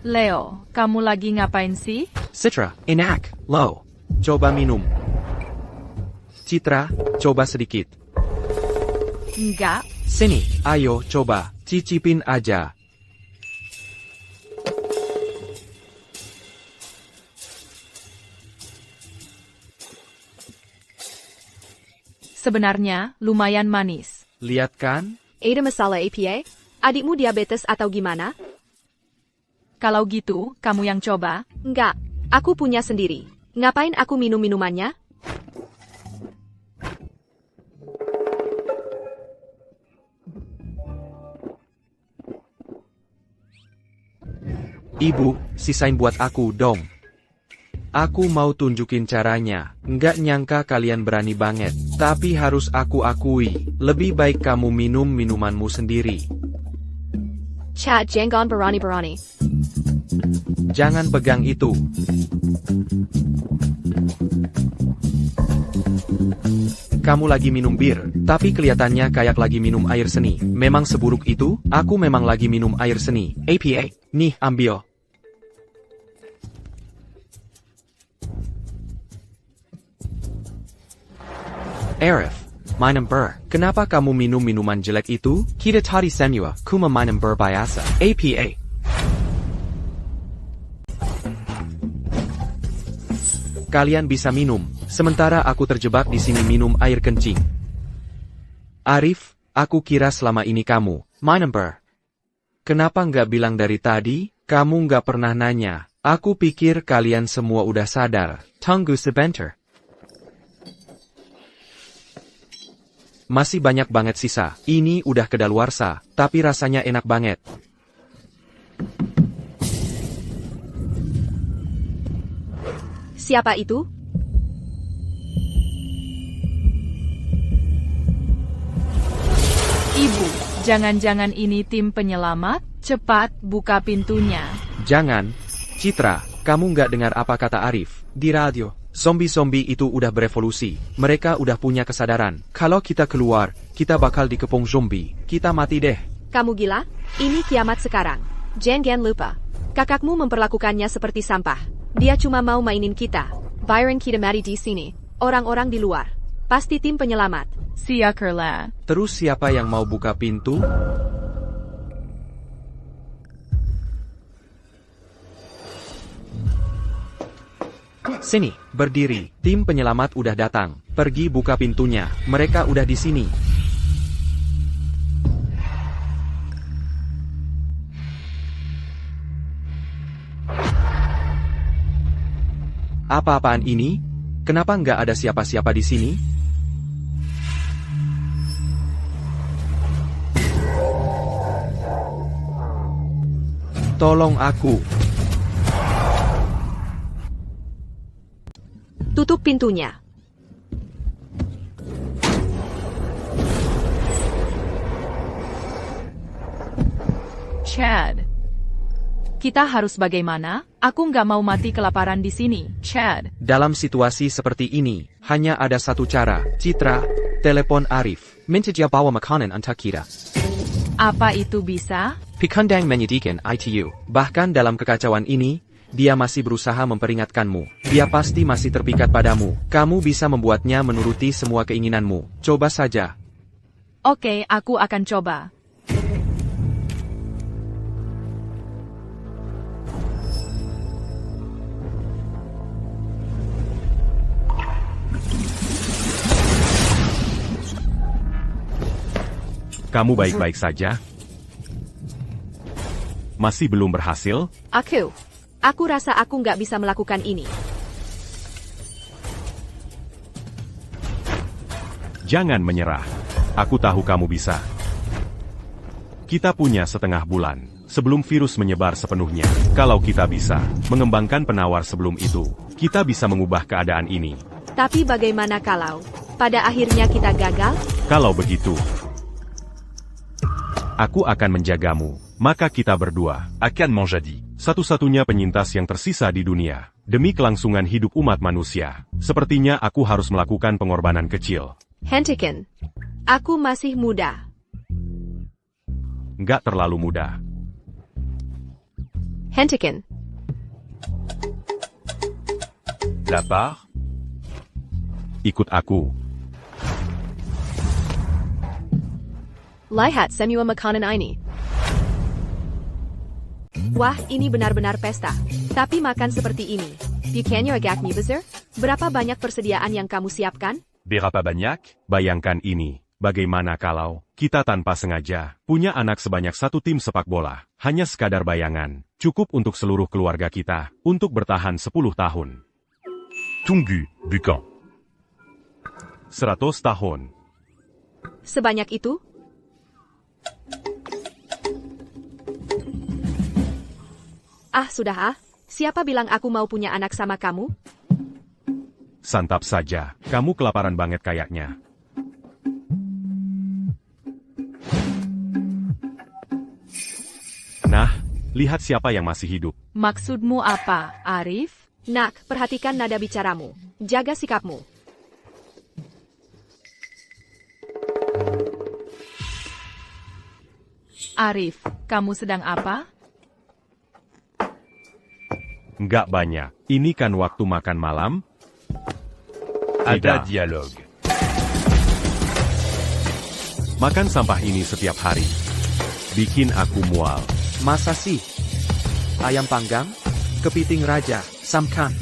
Leo, kamu lagi ngapain sih? Citra, enak, lo. Coba minum. Citra, coba sedikit. Enggak. Sini, ayo coba, cicipin aja. Sebenarnya, lumayan manis. Lihat kan? Ada masalah APA? Adikmu diabetes atau gimana? Kalau gitu, kamu yang coba. Enggak, aku punya sendiri. Ngapain aku minum minumannya? Ibu, sisain buat aku dong. Aku mau tunjukin caranya. Nggak nyangka kalian berani banget. Tapi harus aku akui, lebih baik kamu minum minumanmu sendiri. Chat jangan berani-berani. Jangan pegang itu. Kamu lagi minum bir, tapi kelihatannya kayak lagi minum air seni. Memang seburuk itu? Aku memang lagi minum air seni. APA, nih ambil. Arif, minum bir. Kenapa kamu minum minuman jelek itu? Kita tadi semua, kuma minum bir biasa. APA. Kalian bisa minum, sementara aku terjebak di sini minum air kencing. Arif, aku kira selama ini kamu, minum bir. Kenapa nggak bilang dari tadi? Kamu nggak pernah nanya. Aku pikir kalian semua udah sadar. Tunggu sebentar. Masih banyak banget sisa. Ini udah kedaluarsa, tapi rasanya enak banget. Siapa itu? Ibu, jangan-jangan ini tim penyelamat? Cepat, buka pintunya. Jangan. Citra, kamu nggak dengar apa kata Arif di radio? Zombie-zombie itu udah berevolusi. Mereka udah punya kesadaran. Kalau kita keluar, kita bakal dikepung zombie. Kita mati deh. Kamu gila? Ini kiamat sekarang. Jangan lupa. Kakakmu memperlakukannya seperti sampah. Dia cuma mau mainin kita. Byron kita mati di sini. Orang-orang di luar. Pasti tim penyelamat. Siakerlah. Terus siapa yang mau buka pintu? Sini, berdiri. Tim penyelamat udah datang. Pergi buka pintunya. Mereka udah di sini. Apa-apaan ini? Kenapa nggak ada siapa-siapa di sini? Tolong aku. Tutup pintunya. Chad. Kita harus bagaimana? Aku nggak mau mati kelaparan di sini, Chad. Dalam situasi seperti ini, hanya ada satu cara. Citra, telepon Arif. Minta dia bawa makanan untuk kita. Apa itu bisa? Pikundang menyedihkan ITU. Bahkan dalam kekacauan ini, dia masih berusaha memperingatkanmu. Dia pasti masih terpikat padamu. Kamu bisa membuatnya menuruti semua keinginanmu. Coba saja. Oke, aku akan coba. Kamu baik-baik saja? Masih belum berhasil? Aku rasa aku nggak bisa melakukan ini. Jangan menyerah. Aku tahu kamu bisa. Kita punya setengah bulan sebelum virus menyebar sepenuhnya. Kalau kita bisa mengembangkan penawar sebelum itu, kita bisa mengubah keadaan ini. Tapi bagaimana kalau pada akhirnya kita gagal? Kalau begitu, aku akan menjagamu. Maka kita berdua Akan menjadi satu-satunya penyintas yang tersisa di dunia. Demi kelangsungan hidup umat manusia, sepertinya aku harus melakukan pengorbanan kecil. Hentikan. Aku masih muda. Nggak terlalu mudah. Hentikan. la part. Ikut aku. Lihat semua makanan ini. Wah, ini benar-benar pesta. Tapi makan seperti ini. Bukannya agak besar? Berapa banyak persediaan yang kamu siapkan? Berapa banyak? Bayangkan ini. Bagaimana kalau kita tanpa sengaja punya anak sebanyak satu tim sepak bola? Hanya sekadar bayangan. Cukup untuk seluruh keluarga kita untuk bertahan 10 tahun. Tunggu, Bukan. 100 tahun. Sebanyak itu? Sudah. Siapa bilang aku mau punya anak sama kamu? Santap saja. Kamu kelaparan banget kayaknya. Nah, lihat siapa yang masih hidup. Maksudmu apa, Arif? Nak, perhatikan nada bicaramu. Jaga sikapmu. Arif, kamu sedang apa? Nggak banyak. Ini kan waktu makan malam? Ada Tidak. dialogue. Makan sampah ini setiap hari. Bikin aku mual. Masa sih? Ayam panggang? Kepiting raja? Samkan?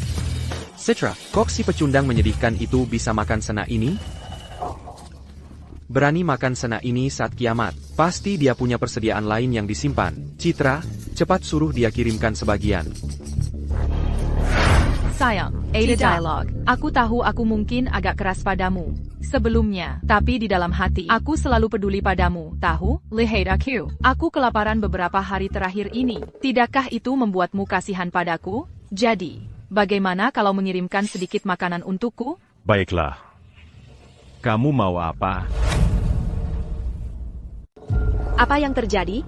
Citra, kok si pecundang menyedihkan itu bisa makan sena ini? Berani makan sena ini saat kiamat. Pasti dia punya persediaan lain yang disimpan. Citra, cepat suruh dia kirimkan sebagian. Sayang, ada dialog. Aku tahu aku mungkin agak keras padamu sebelumnya, tapi di dalam hati, aku selalu peduli padamu, tahu? Lihat aku. Aku kelaparan beberapa hari terakhir ini. Tidakkah itu membuatmu kasihan padaku? Jadi, bagaimana kalau mengirimkan sedikit makanan untukku? Baiklah. Kamu mau apa? Apa yang terjadi?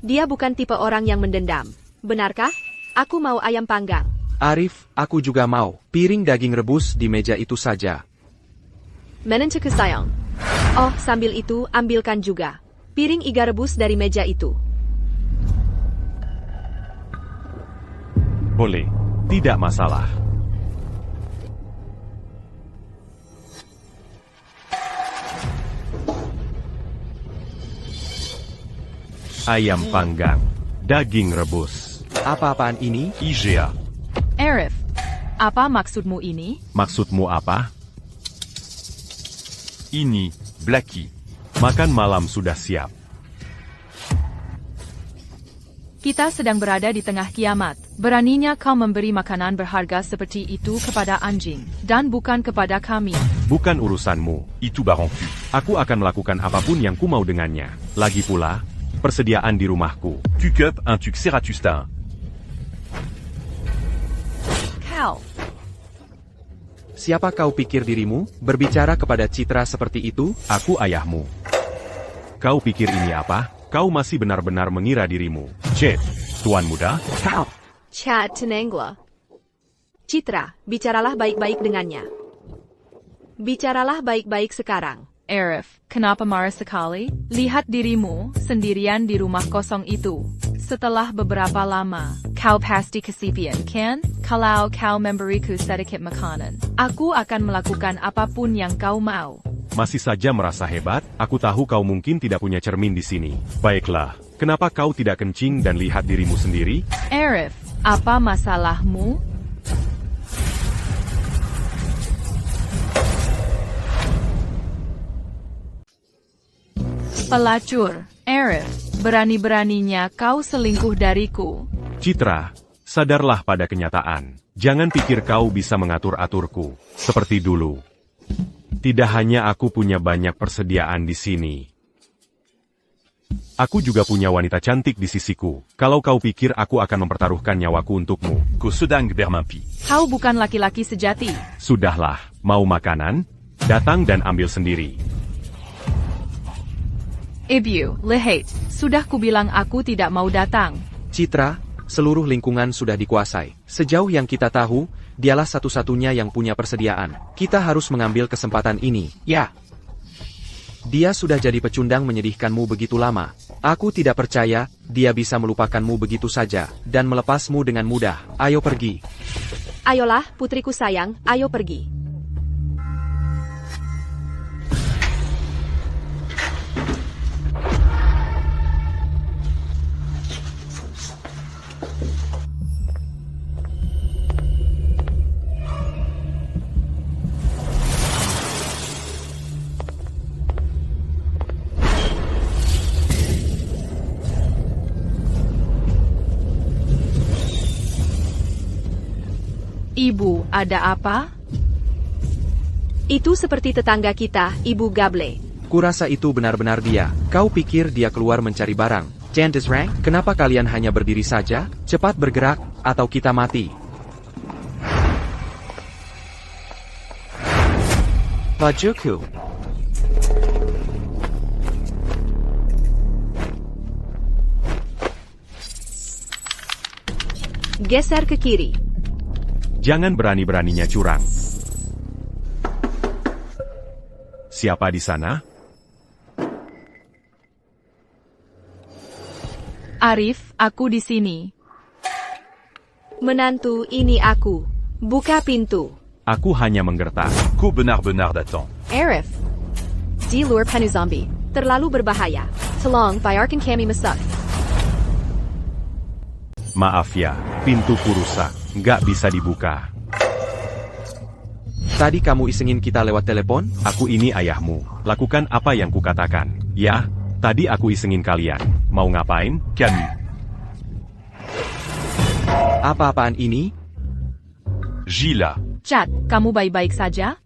Dia bukan tipe orang yang mendendam. Benarkah? Aku mau ayam panggang. Arif, aku juga mau. Piring daging rebus di meja itu saja. Menentuku sayang. Oh, sambil itu, ambilkan juga piring iga rebus dari meja itu. Boleh. Tidak masalah. Ayam panggang. Daging rebus. Apa-apaan ini? IGA. Arif, apa maksudmu ini? Maksudmu apa? Ini, Blackie. Makan malam sudah siap. Kita sedang berada di tengah kiamat. Beraninya kau memberi makanan berharga seperti itu kepada anjing, dan bukan kepada kami. Bukan urusanmu. Itu barangku. Aku akan melakukan apapun yang ku mau dengannya. Lagi pula, persediaan di rumahku. Tu cup un tuc Ceratustin. Kau. Siapa kau pikir dirimu? Berbicara kepada Citra seperti itu? Aku ayahmu. Kau pikir ini apa? Kau masih benar-benar mengira dirimu. Chet, Tuan Muda? Chat Tenengla. Citra, bicaralah baik-baik dengannya. Bicaralah baik-baik sekarang. Arif, kenapa marah sekali? Lihat dirimu sendirian di rumah kosong itu. Setelah beberapa lama, kau pasti kesepian, kan? Kalau kau memberiku sedikit makanan, aku akan melakukan apapun yang kau mau. Masih saja merasa hebat? Aku tahu kau mungkin tidak punya cermin di sini. Baiklah, kenapa kau tidak kencing dan lihat dirimu sendiri? Arif, apa masalahmu? Pelacur, Arif, berani-beraninya kau selingkuh dariku. Citra, sadarlah pada kenyataan. Jangan pikir kau bisa mengatur-aturku, seperti dulu. Tidak hanya aku punya banyak persediaan di sini. Aku juga punya wanita cantik di sisiku. Kalau kau pikir aku akan mempertaruhkan nyawaku untukmu. Kau sedang bermimpi. Kau bukan laki-laki sejati. Sudahlah, mau makanan? Datang dan ambil sendiri. Ibu, lihat, sudah kubilang aku tidak mau datang. Citra, seluruh lingkungan sudah dikuasai. Sejauh yang kita tahu, dialah satu-satunya yang punya persediaan. Kita harus mengambil kesempatan ini. Ya. Dia sudah jadi pecundang menyedihkanmu begitu lama. Aku tidak percaya, dia bisa melupakanmu begitu saja, dan melepasmu dengan mudah. Ayo pergi. Ayolah, putriku sayang, ayo pergi. Ibu, ada apa? Itu seperti tetangga kita, Ibu Gable. Kurasa itu benar-benar dia. Kau pikir dia keluar mencari barang? Candice Rang, kenapa kalian hanya berdiri saja? Cepat bergerak, atau kita mati. Bajuku. Geser ke kiri. Jangan berani-beraninya curang. Siapa di sana? Arif, aku di sini. Menantu, ini aku. Buka pintu. Aku hanya menggertak. Kau benar-benar datang. Arif. Di luar penuh zombie. Terlalu berbahaya. Tolong, bayarkan kami masak. Maaf ya, pintuku rusak. Nggak bisa dibuka. Tadi kamu isengin kita lewat telepon? Aku ini ayahmu. Lakukan apa yang kukatakan. Ya, tadi aku isengin kalian. Mau ngapain? Camille. Apa-apaan ini? Gila. Chat, kamu baik-baik saja?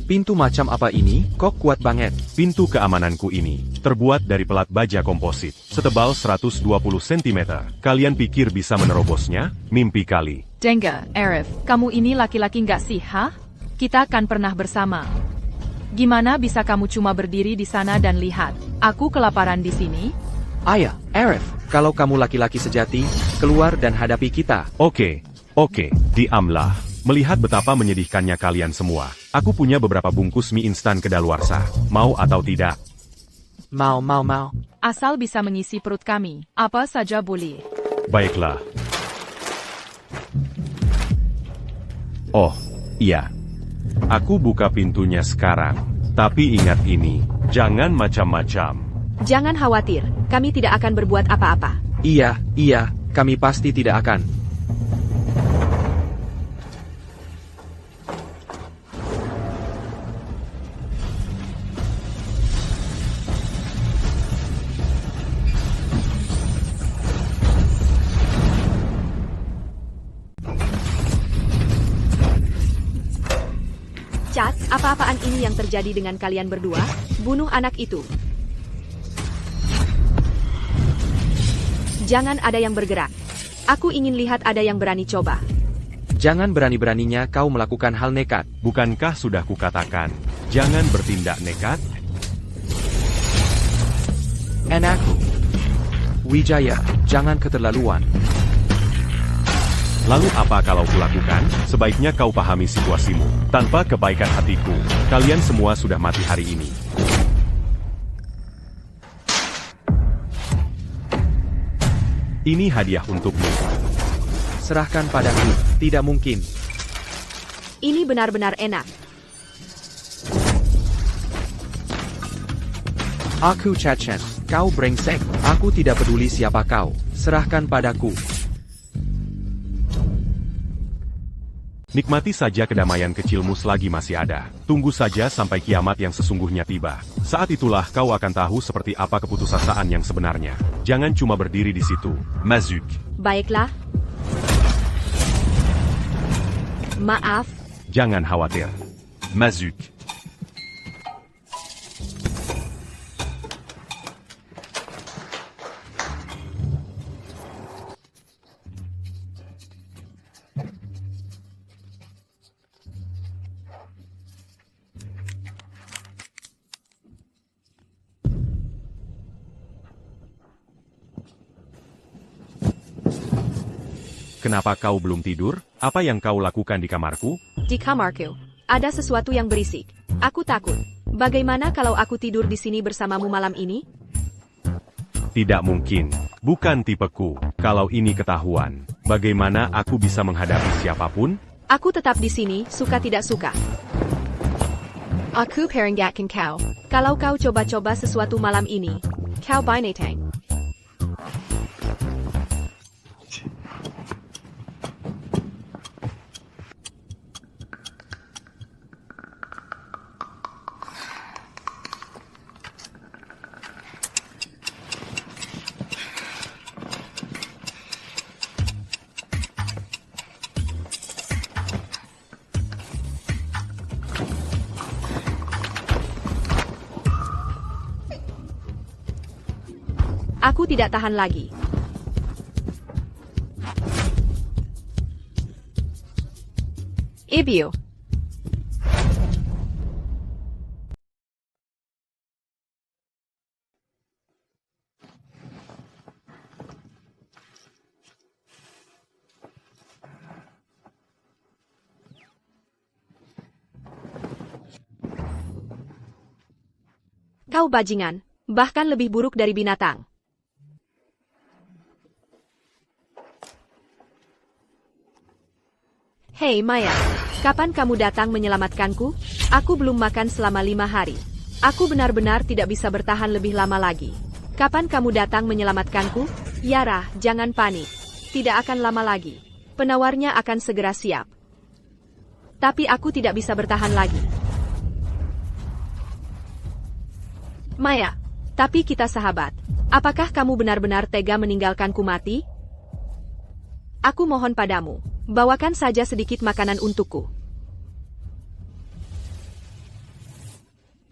Pintu macam apa ini? Kok kuat banget? Pintu keamananku ini terbuat dari pelat baja komposit, setebal 120 cm. Kalian pikir bisa menerobosnya? Mimpi kali. Denga, Arif, kamu ini laki-laki nggak sih, ha? Kita akan pernah bersama. Gimana bisa kamu cuma berdiri di sana dan lihat? Aku kelaparan di sini? Ayah, Arif, kalau kamu laki-laki sejati, keluar dan hadapi kita. Oke, diamlah. Melihat betapa menyedihkannya kalian semua, aku punya beberapa bungkus mie instan kedaluarsa. Mau atau tidak? Mau. Asal bisa mengisi perut kami, apa saja boleh. Baiklah. Oh, iya. Aku buka pintunya sekarang. Tapi ingat ini, jangan macam-macam. Jangan khawatir, kami tidak akan berbuat apa-apa. Iya, kami pasti tidak akan. Chat, apa-apaan ini yang terjadi dengan kalian berdua? Bunuh anak itu. Jangan ada yang bergerak. Aku ingin lihat ada yang berani coba. Jangan berani-beraninya kau melakukan hal nekat. Bukankah sudah kukatakan, jangan bertindak nekat? Anakku. Wijaya, jangan keterlaluan. Lalu apa kalau kulakukan? Sebaiknya kau pahami situasimu. Tanpa kebaikan hatiku, kalian semua sudah mati hari ini. Ini hadiah untukmu. Serahkan padaku, tidak mungkin. Ini benar-benar enak. Aku Chachen, kau brengsek. Aku tidak peduli siapa kau. Serahkan padaku. Nikmati saja kedamaian kecilmu selagi masih ada. Tunggu saja sampai kiamat yang sesungguhnya tiba. Saat itulah kau akan tahu seperti apa keputusasaan yang sebenarnya. Jangan cuma berdiri di situ. Mazuk. Baiklah. Maaf. Jangan khawatir. Mazuk. Kenapa kau belum tidur? Apa yang kau lakukan di kamarku? Di kamarku, ada sesuatu yang berisik. Aku takut. Bagaimana kalau aku tidur di sini bersamamu malam ini? Tidak mungkin. Bukan tipeku. Kalau ini ketahuan, bagaimana aku bisa menghadapi siapapun? Aku tetap di sini, suka tidak suka. Aku peringatkan kau. Kalau kau coba-coba sesuatu malam ini, kau binatang. Aku tidak tahan lagi. Ibio. Kau bajingan, bahkan lebih buruk dari binatang. Hei Maya, kapan kamu datang menyelamatkanku? Aku belum makan selama 5 hari. Aku benar-benar tidak bisa bertahan lebih lama lagi. Kapan kamu datang menyelamatkanku? Yara, jangan panik. Tidak akan lama lagi. Penawarnya akan segera siap. Tapi aku tidak bisa bertahan lagi. Maya, tapi kita sahabat. Apakah kamu benar-benar tega meninggalkanku mati? Aku mohon padamu. Bawakan saja sedikit makanan untukku.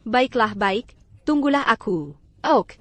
Baiklah baik, tunggulah aku. Oak.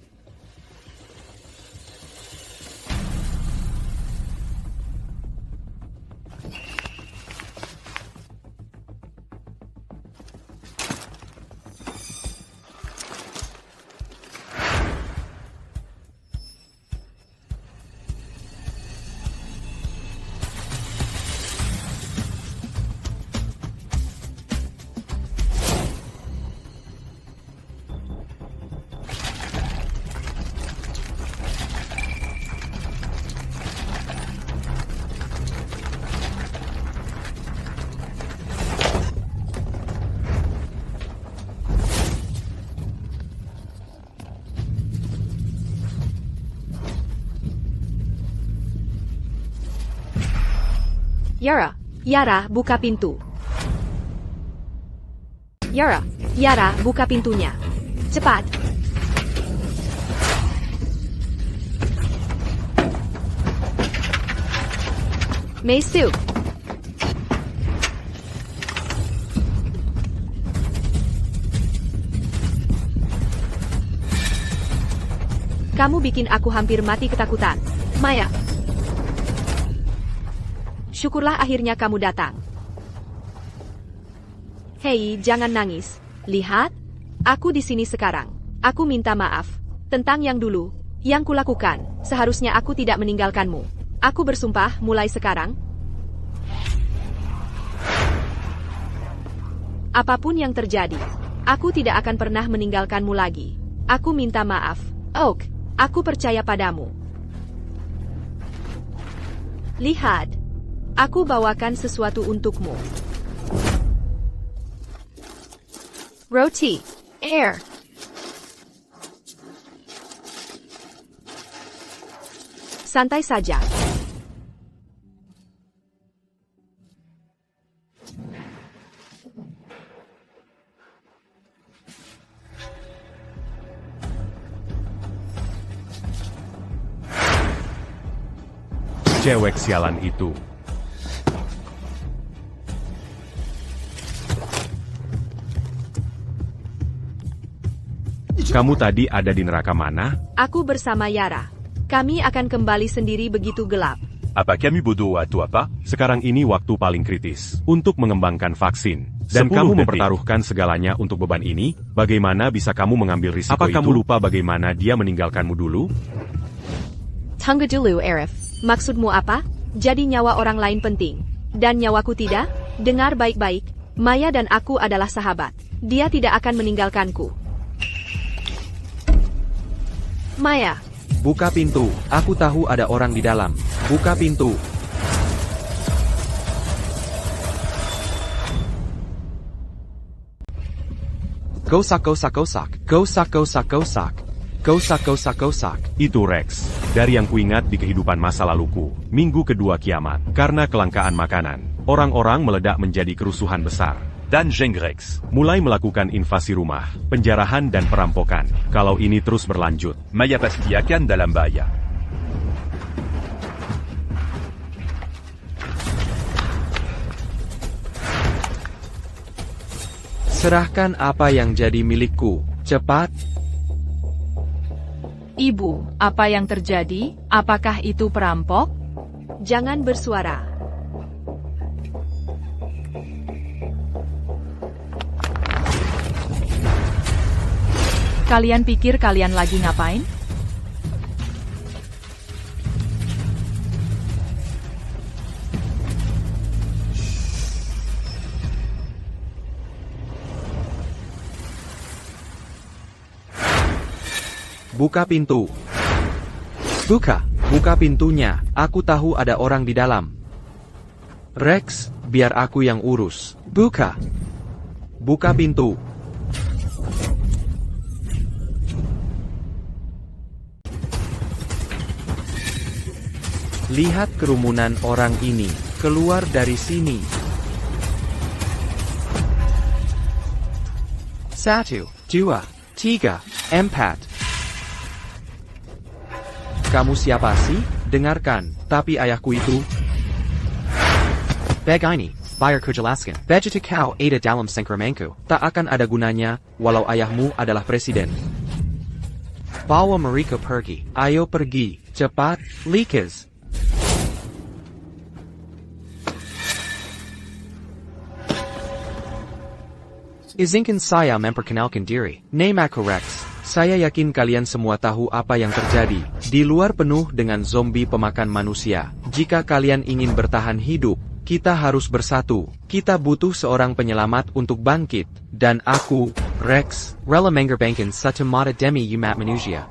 Yara, buka pintu. Yara, buka pintunya. Cepat. Meisu. Kamu bikin aku hampir mati ketakutan. Maya. Syukurlah akhirnya kamu datang. Hei, jangan nangis. Lihat, aku di sini sekarang. Aku minta maaf tentang yang dulu. Yang kulakukan, seharusnya aku tidak meninggalkanmu. Aku bersumpah, mulai sekarang, apapun yang terjadi, aku tidak akan pernah meninggalkanmu lagi. Aku minta maaf, Oak. Aku percaya padamu. Lihat, aku bawakan sesuatu untukmu. Roti, air. Santai saja. Cewek sialan itu. Kamu tadi ada di neraka mana? Aku bersama Yara. Kami akan kembali sendiri begitu gelap. Apa kami bodoh atau apa? Sekarang ini waktu paling kritis untuk mengembangkan vaksin. Dan 10 kamu detik. mempertaruhkan segalanya untuk beban ini? Bagaimana bisa kamu mengambil risiko Apa itu? kamu lupa bagaimana dia meninggalkanmu dulu? Tunggu dulu, Arif. Maksudmu apa? Jadi nyawa orang lain penting. Dan nyawaku tidak? Dengar baik-baik. Maya dan aku adalah sahabat. Dia tidak akan meninggalkanku. Maya, Buka pintu, aku tahu ada orang di dalam. Buka pintu. Gosak, gosak, gosak. Gosak, gosak, gosak. Gosak, gosak, gosak. Itu Rex. Dari yang kuingat di kehidupan masa laluku, minggu kedua kiamat. Karena kelangkaan makanan, orang-orang meledak menjadi kerusuhan besar. Dan Jengrex. Mulai melakukan invasi rumah, penjarahan dan perampokan. Kalau ini terus berlanjut, Maya pasti akan dalam bahaya. Serahkan apa yang jadi milikku. Cepat. Ibu, apa yang terjadi? Apakah itu perampok? jangan bersuara. Kalian pikir kalian lagi ngapain? Buka pintu. Buka pintunya. Aku tahu ada orang di dalam. Rex, biar aku yang urus. Buka pintu. Lihat kerumunan orang ini. Keluar dari sini. 1, 2, 3, 4. Kamu siapa sih? Dengarkan, tapi ayahku itu... Beg ini, bayar kejelaskan. Begitu kau ada dalam sengkramanku, tak akan ada gunanya, walau ayahmu adalah presiden. Bawa mereka pergi. Ayo pergi, cepat, Likas. Izinkan saya memperkenalkan diri. Nama aku Rex. Saya yakin kalian semua tahu apa yang terjadi. Di luar penuh dengan zombie pemakan manusia. Jika kalian ingin bertahan hidup, kita harus bersatu. Kita butuh seorang penyelamat untuk bangkit. Dan aku, Rex, rela mengorbankan satu mata demi umat manusia.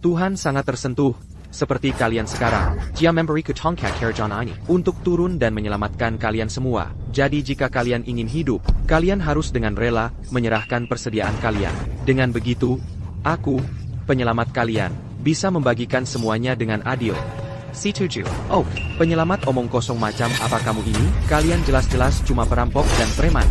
Tuhan sangat tersentuh. Seperti kalian sekarang, Dia memberiku tongkat kerajaan ini untuk turun dan menyelamatkan kalian semua. Jadi jika kalian ingin hidup, kalian harus dengan rela menyerahkan persediaan kalian. Dengan begitu, aku, penyelamat kalian, bisa membagikan semuanya dengan adil. C7. Oh, penyelamat omong kosong macam apa kamu ini? Kalian jelas-jelas cuma perampok dan preman.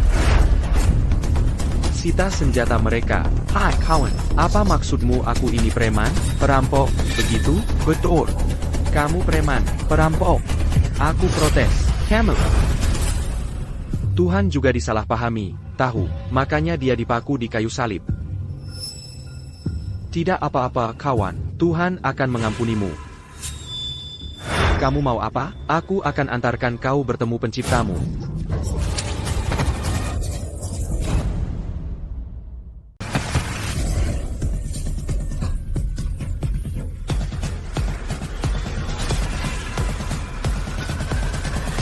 Sita senjata mereka. Hai kawan, apa maksudmu aku ini preman? Perampok, begitu? Betul. Kamu preman, perampok. Aku protes. Kamu. Tuhan juga disalahpahami, tahu, makanya dia dipaku di kayu salib. Tidak apa-apa kawan, Tuhan akan mengampunimu. Kamu mau apa? Aku akan antarkan kau bertemu penciptamu.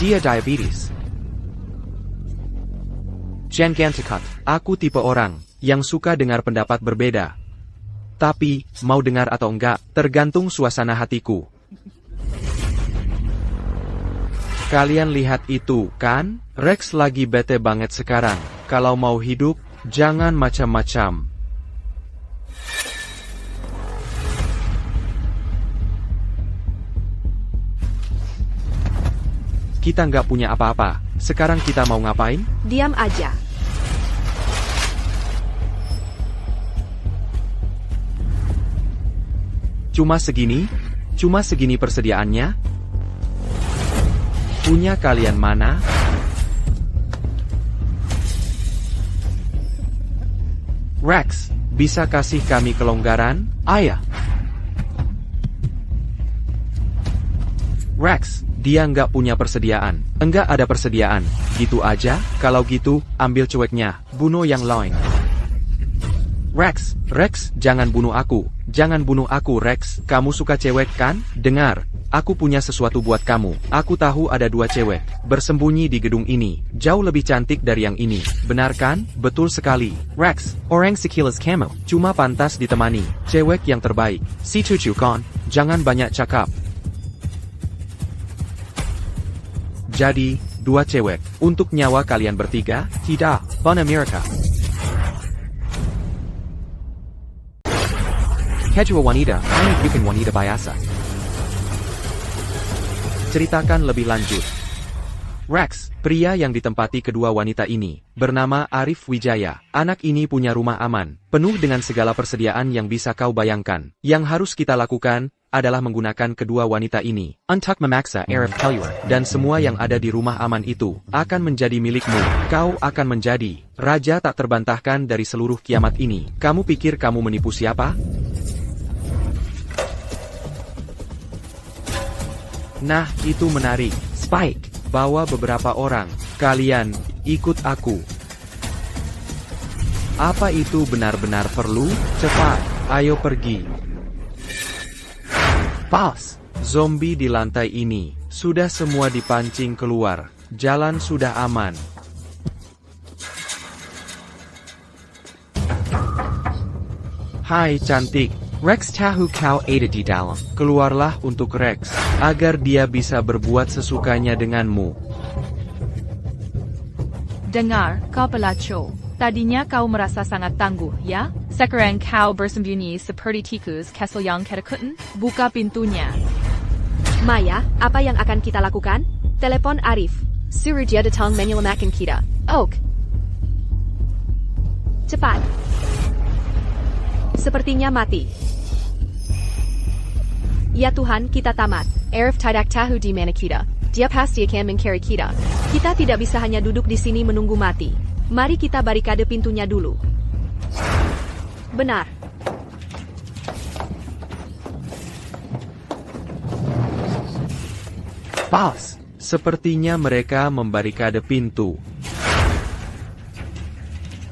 Dia diabetes. Jangan takut, aku tipe orang yang suka dengar pendapat berbeda. Tapi, mau dengar atau enggak, tergantung suasana hatiku. Kalian lihat itu, kan? Rex lagi bete banget sekarang. Kalau mau hidup, jangan macam-macam. Kita nggak punya apa-apa. Sekarang kita mau ngapain? Diam aja. Cuma segini? Cuma segini persediaannya? Punya kalian mana? Rex, bisa kasih kami kelonggaran? Ayah. Rex, dia nggak punya persediaan. Enggak ada persediaan. Gitu aja? Kalau gitu, ambil cueknya. Bunuh yang lain. Rex, jangan bunuh aku. Jangan bunuh aku, Rex. Kamu suka cewek kan? Dengar, aku punya sesuatu buat kamu. Aku tahu ada 2 cewek bersembunyi di gedung ini. Jauh lebih cantik dari yang ini. Benar kan? Betul sekali. Rex, orang sekilas kamu. Cuma pantas ditemani. Cewek yang terbaik. Si cucu kon. Jangan banyak cakap. Jadi, 2 cewek. Untuk nyawa kalian bertiga? Tidak. Bon America. Kedua wanita, hanya bikin wanita biasa. Ceritakan lebih lanjut. Rex, pria yang ditempati kedua wanita ini, bernama Arif Wijaya. Anak ini punya rumah aman, penuh dengan segala persediaan yang bisa kau bayangkan. Yang harus kita lakukan, adalah menggunakan kedua wanita ini untuk memaksa Arif keluar. Dan semua yang ada di rumah aman itu, akan menjadi milikmu. Kau akan menjadi raja tak terbantahkan dari seluruh kiamat ini. Kamu pikir kamu menipu siapa? Nah, itu menarik. Spike, bawa beberapa orang. Kalian, ikut aku. Apa itu benar-benar perlu? Cepat, ayo pergi. Pas, zombie di lantai ini. Sudah semua dipancing keluar. Jalan sudah aman. Hai cantik. Rex tahu kau ada di dalam. Keluarlah untuk Rex, agar dia bisa berbuat sesukanya denganmu. Dengar, kau pelacur. Tadinya kau merasa sangat tangguh, ya? Sekarang kau bersembunyi seperti tikus kesel yang ketakutan? Buka pintunya. Maya, apa yang akan kita lakukan? Telepon Arif. Suruh dia datang menyelamatkan kita. Oak. Cepat. Sepertinya mati. Ya Tuhan, kita tamat. Arif tidak tahu di mana kita. Dia pasti akan mencari kita. Kita tidak bisa hanya duduk di sini menunggu mati. Mari kita barikade pintunya dulu. Benar. Pas, sepertinya mereka membarikade pintu.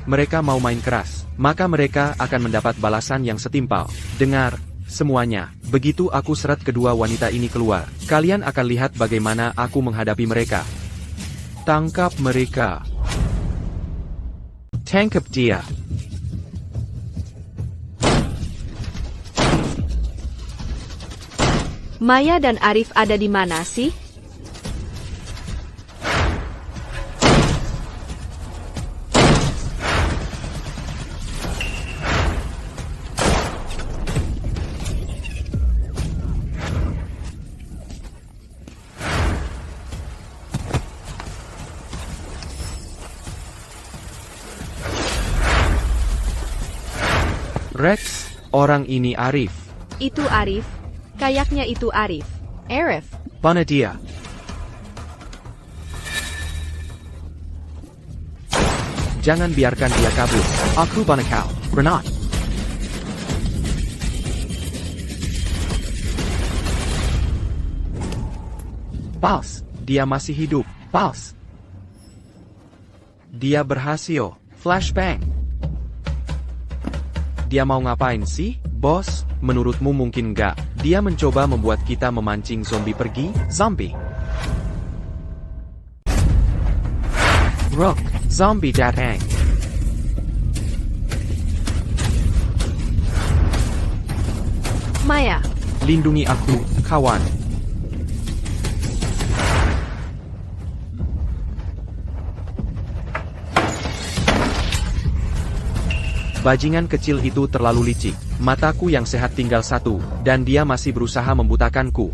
Mereka mau main keras, maka mereka akan mendapat balasan yang setimpal. Dengar, semuanya, begitu aku seret kedua wanita ini keluar, kalian akan lihat bagaimana aku menghadapi mereka. Tangkap mereka. Tangkap dia. Maya dan Arif ada di mana sih? Rex, orang ini Arif. Itu Arif. Kayaknya itu Arif. Arif. Mana dia? Jangan biarkan dia kabur. Aku banakau. Granat. Pals, dia masih hidup. Pals. Dia berhasil. Flashbang. Dia mau ngapain sih, bos? Menurutmu mungkin nggak? Dia mencoba membuat kita memancing zombie pergi? Zombie. Rook, zombie datang. Maya, Lindungi aku, kawan. Bajingan kecil itu terlalu licik. Mataku yang sehat tinggal satu, dan dia masih berusaha membutakanku.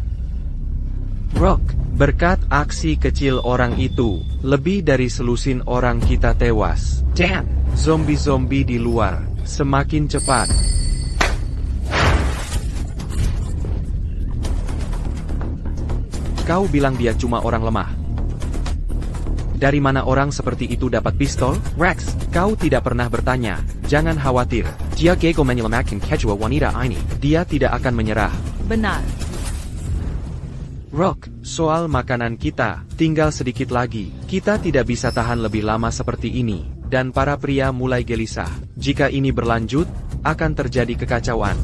Rook, berkat aksi kecil orang itu, lebih dari selusin orang kita tewas. Damn! Zombie-zombie di luar, semakin cepat. Kau bilang dia cuma orang lemah. Dari mana orang seperti itu dapat pistol? Rex, kau tidak pernah bertanya. Jangan khawatir. Dia gego menyelamatkan kedua wanita ini. Dia tidak akan menyerah. Benar. Rook, soal makanan kita, tinggal sedikit lagi. Kita tidak bisa tahan lebih lama seperti ini. Dan para pria mulai gelisah. Jika ini berlanjut, akan terjadi kekacauan.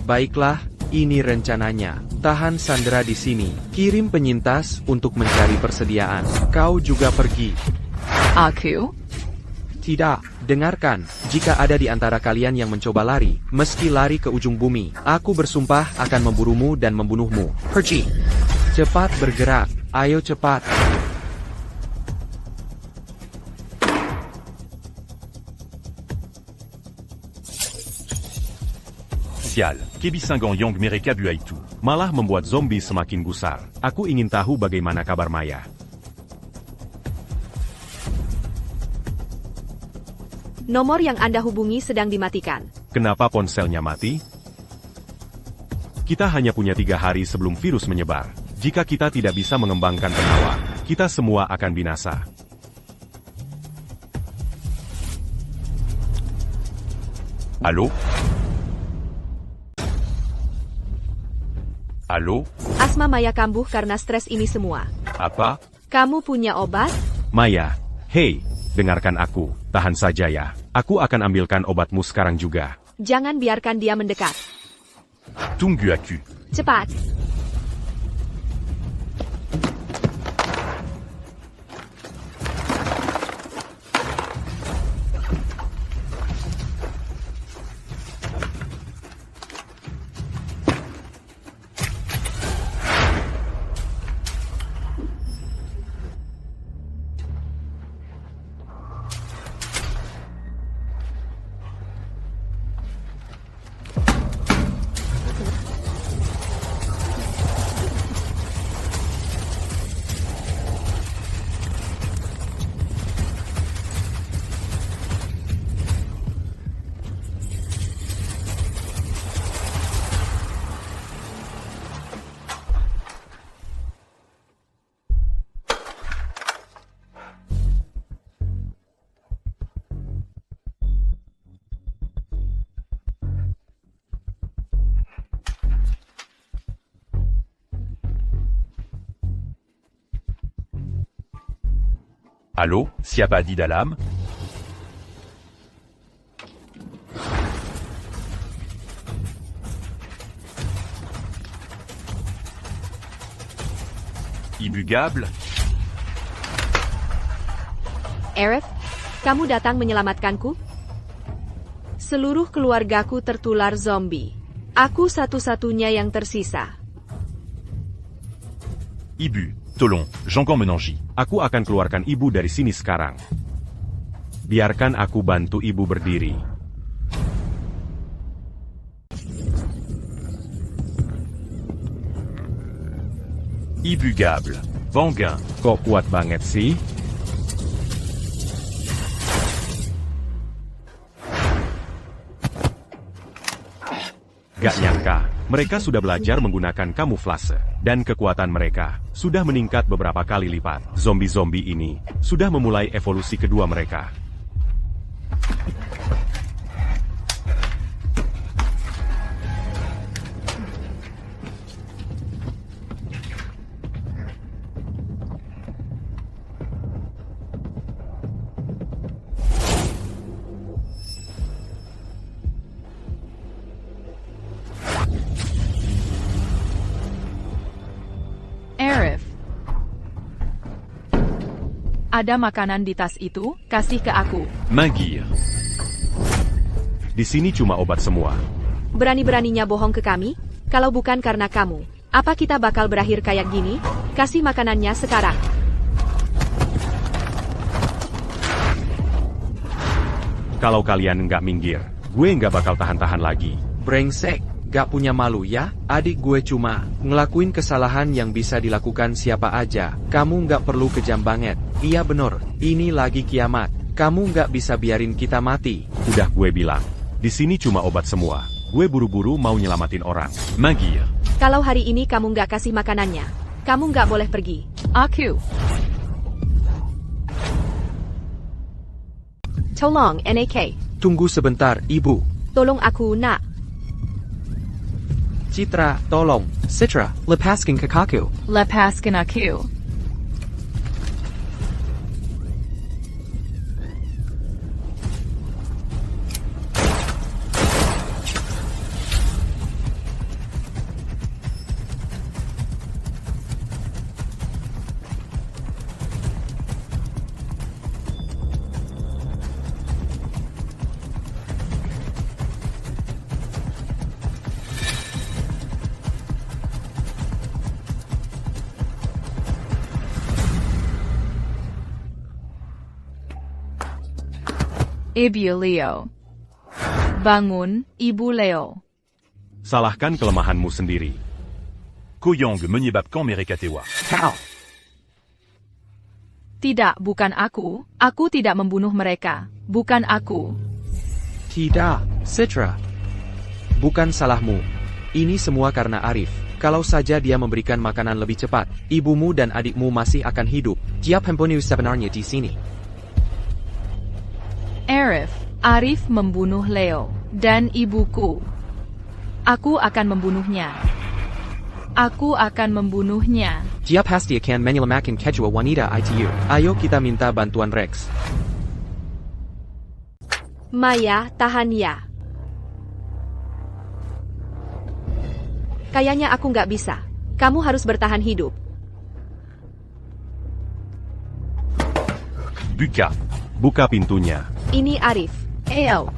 Baiklah, ini rencananya. Tahan Sandra di sini. Kirim penyintas untuk mencari persediaan. Kau juga pergi. Aku? Tidak, dengarkan. Jika ada di antara kalian yang mencoba lari, meski lari ke ujung bumi, aku bersumpah akan memburumu dan membunuhmu. Pergi. Cepat bergerak. Ayo cepat. Sial, Kebisanggang Yang Mereka Buaitu. Malah membuat zombie semakin gusar. Aku ingin tahu bagaimana kabar Maya. nomor yang Anda hubungi sedang dimatikan. Kenapa ponselnya mati? Kita hanya punya 3 hari sebelum virus menyebar. Jika kita tidak bisa mengembangkan penawar, kita semua akan binasa. Halo? Halo? Asma Maya kambuh karena stres ini semua. Apa? Kamu punya obat? Maya, hei, dengarkan aku. Tahan saja ya. Aku akan ambilkan obatmu sekarang juga. Jangan biarkan dia mendekat. Tunggu aku. Cepat. Halo? Siapa di dalam? Ibu Gable? Arif, kamu datang menyelamatkanku? Seluruh keluargaku tertular zombie. Aku satu-satunya yang tersisa. Ibu, tolong, j'entends menangi. Aku akan keluarkan ibu dari sini sekarang. Biarkan aku bantu ibu berdiri. Ibu Gable. Vanguin. Kok kuat banget sih? Gak nyangka, mereka sudah belajar menggunakan kamuflase. Dan kekuatan mereka sudah meningkat beberapa kali lipat. Zombie-zombie ini sudah memulai evolusi kedua mereka. Arif. Ada makanan di tas itu, kasih ke aku. Mingir. Di sini cuma obat semua. Berani-beraninya bohong ke kami? Kalau bukan karena kamu, apa kita bakal berakhir kayak gini? Kasih makanannya sekarang. Kalau kalian nggak minggir, gue nggak bakal tahan-tahan lagi. Brengsek, gak punya malu ya? Adik gue cuma ngelakuin kesalahan yang bisa dilakukan siapa aja. Kamu gak perlu kejam banget. Iya bener, ini lagi kiamat. Kamu gak bisa biarin kita mati. Udah gue bilang, di sini cuma obat semua. Gue buru-buru mau nyelamatin orang. Mingir. Kalau hari ini kamu nggak kasih makanannya, kamu nggak boleh pergi. Aku. Tolong, NAK. Tunggu sebentar, ibu. Tolong aku, nak. Citra, tolong. Citra, lepaskan kakakku. Lepaskan aku. Ibu Leo. Bangun, Ibu Leo. Salahkan kelemahanmu sendiri. Koyong menyebabkan mereka tewas. Kau. Tidak, bukan aku. Aku tidak membunuh mereka. Bukan aku. Tidak, Citra. Bukan salahmu. Ini semua karena Arif. Kalau saja dia memberikan makanan lebih cepat, ibumu dan adikmu masih akan hidup. Dia pembunuh sebenarnya di sini. Arif membunuh Leo dan ibuku. Aku akan membunuhnya. Aku akan membunuhnya. Dia pasti akan menyelamatkan kedua wanita itu. Ayo kita minta bantuan Rex. Maya, tahan ya. Kayaknya aku nggak bisa. Kamu harus bertahan hidup. Buka. Buka pintunya. Ini Arif. Eo.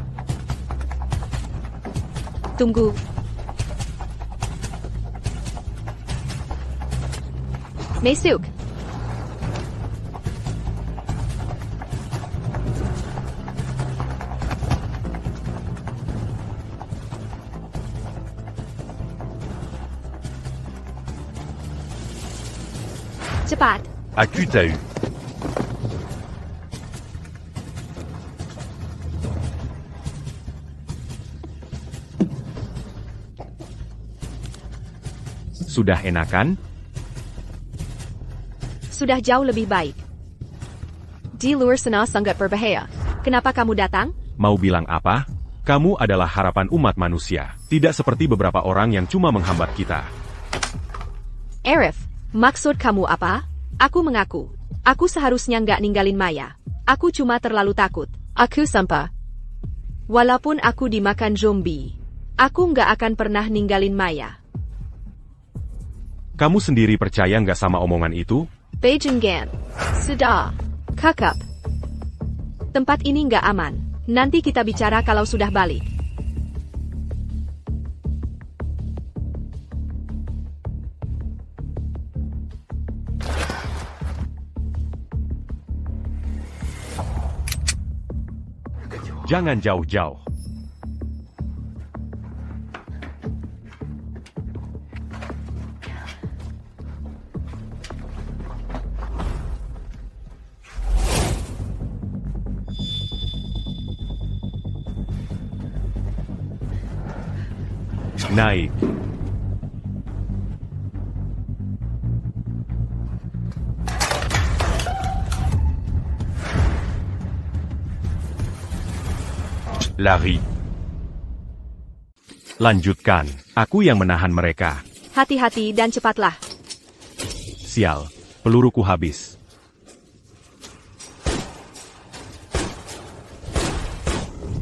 Tunggu. Masuk. Cepat. Aku tahu. Sudah enakan? Sudah jauh lebih baik. Di luar sana sangat berbahaya. Kenapa kamu datang? Mau bilang apa? Kamu adalah harapan umat manusia. Tidak seperti beberapa orang yang cuma menghambat kita. Arif, maksud kamu apa? Aku mengaku. Aku seharusnya nggak ninggalin Maya. Aku cuma terlalu takut. Aku sampah. Walaupun aku dimakan zombie, aku nggak akan pernah ninggalin Maya. Kamu sendiri percaya nggak sama omongan itu? Beijingan. Sudah. Kakap. Tempat ini nggak aman. Nanti kita bicara kalau sudah balik. Jangan jauh-jauh. Naik. Lari. Lanjutkan. Aku yang menahan mereka. Hati-hati dan cepatlah. Sial. Peluruku habis.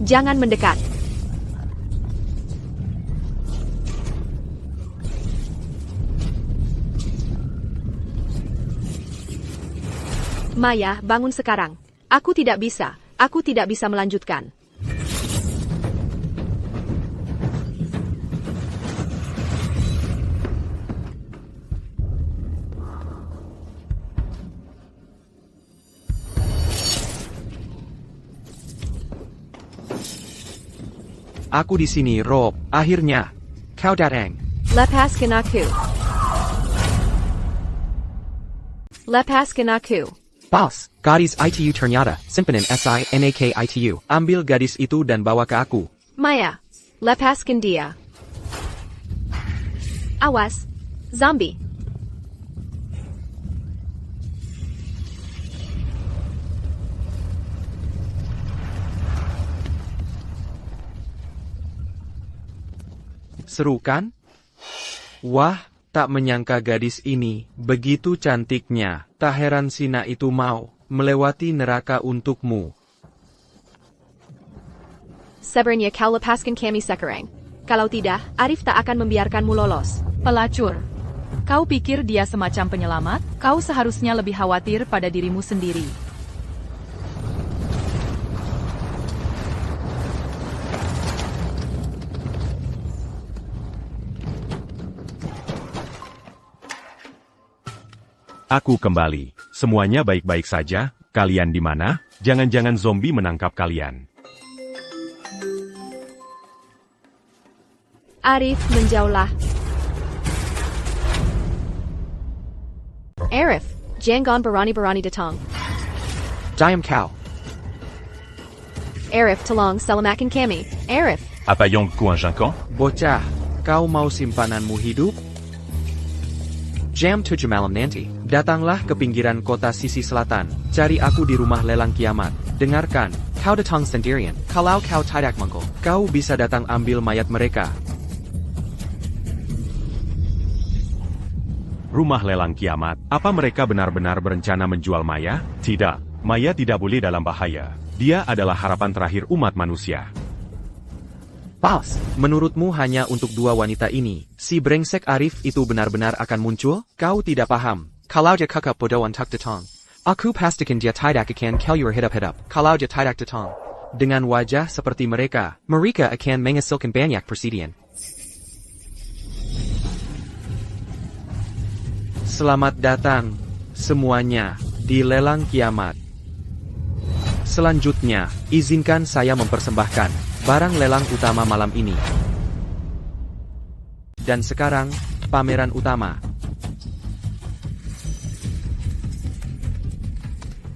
Jangan mendekat. Maya, bangun sekarang. Aku tidak bisa melanjutkan. Aku di sini, Rob. Akhirnya. Kau datang. Lepaskan aku. Lepaskan aku. Boss, gadis ITU ternyata, simpenan SINAK ITU. Ambil gadis itu dan bawa ke aku. Maya, lepaskan dia. Awas, zombie. Seru kan? Wah, tak menyangka gadis ini begitu cantiknya. Tak heran Sina itu mau melewati neraka untukmu. Sebenarnya kau lepaskan kami sekarang. Kalau tidak, Arif tak akan membiarkanmu lolos. Pelacur. Kau pikir dia semacam penyelamat? Kau seharusnya lebih khawatir pada dirimu sendiri. Aku kembali. Semuanya baik-baik saja. Kalian di mana? Jangan-jangan zombie menangkap kalian. Arif, menjauhlah. Arif, jangan berani-berani datang. Diam kau. Arif, tolong selamatkan kami. Arif. Apa yang convaincant? Bocah, kau mau simpananmu hidup? Jam 7 malam nanti, datanglah ke pinggiran kota sisi selatan. Cari aku di rumah lelang kiamat. Dengarkan, kau datang sendirian. Kalau kau tidak mengko, kau bisa datang ambil mayat mereka. Rumah lelang kiamat. Apa mereka benar-benar berencana menjual Maya? Tidak. Maya tidak boleh dalam bahaya. Dia adalah harapan terakhir umat manusia. Boss, menurutmu hanya untuk dua wanita ini, si brengsek Arif itu benar-benar akan muncul? Kau tidak paham. Kalau dia kakak bodoh untuk datang, aku pastikan dia tidak akan keluar hidup-hidup. Kalau dia tidak datang, dengan wajah seperti mereka akan menghasilkan banyak persediaan. Selamat datang, semuanya, di lelang kiamat. Selanjutnya, izinkan saya mempersembahkan barang lelang utama malam ini. Dan sekarang, pameran utama.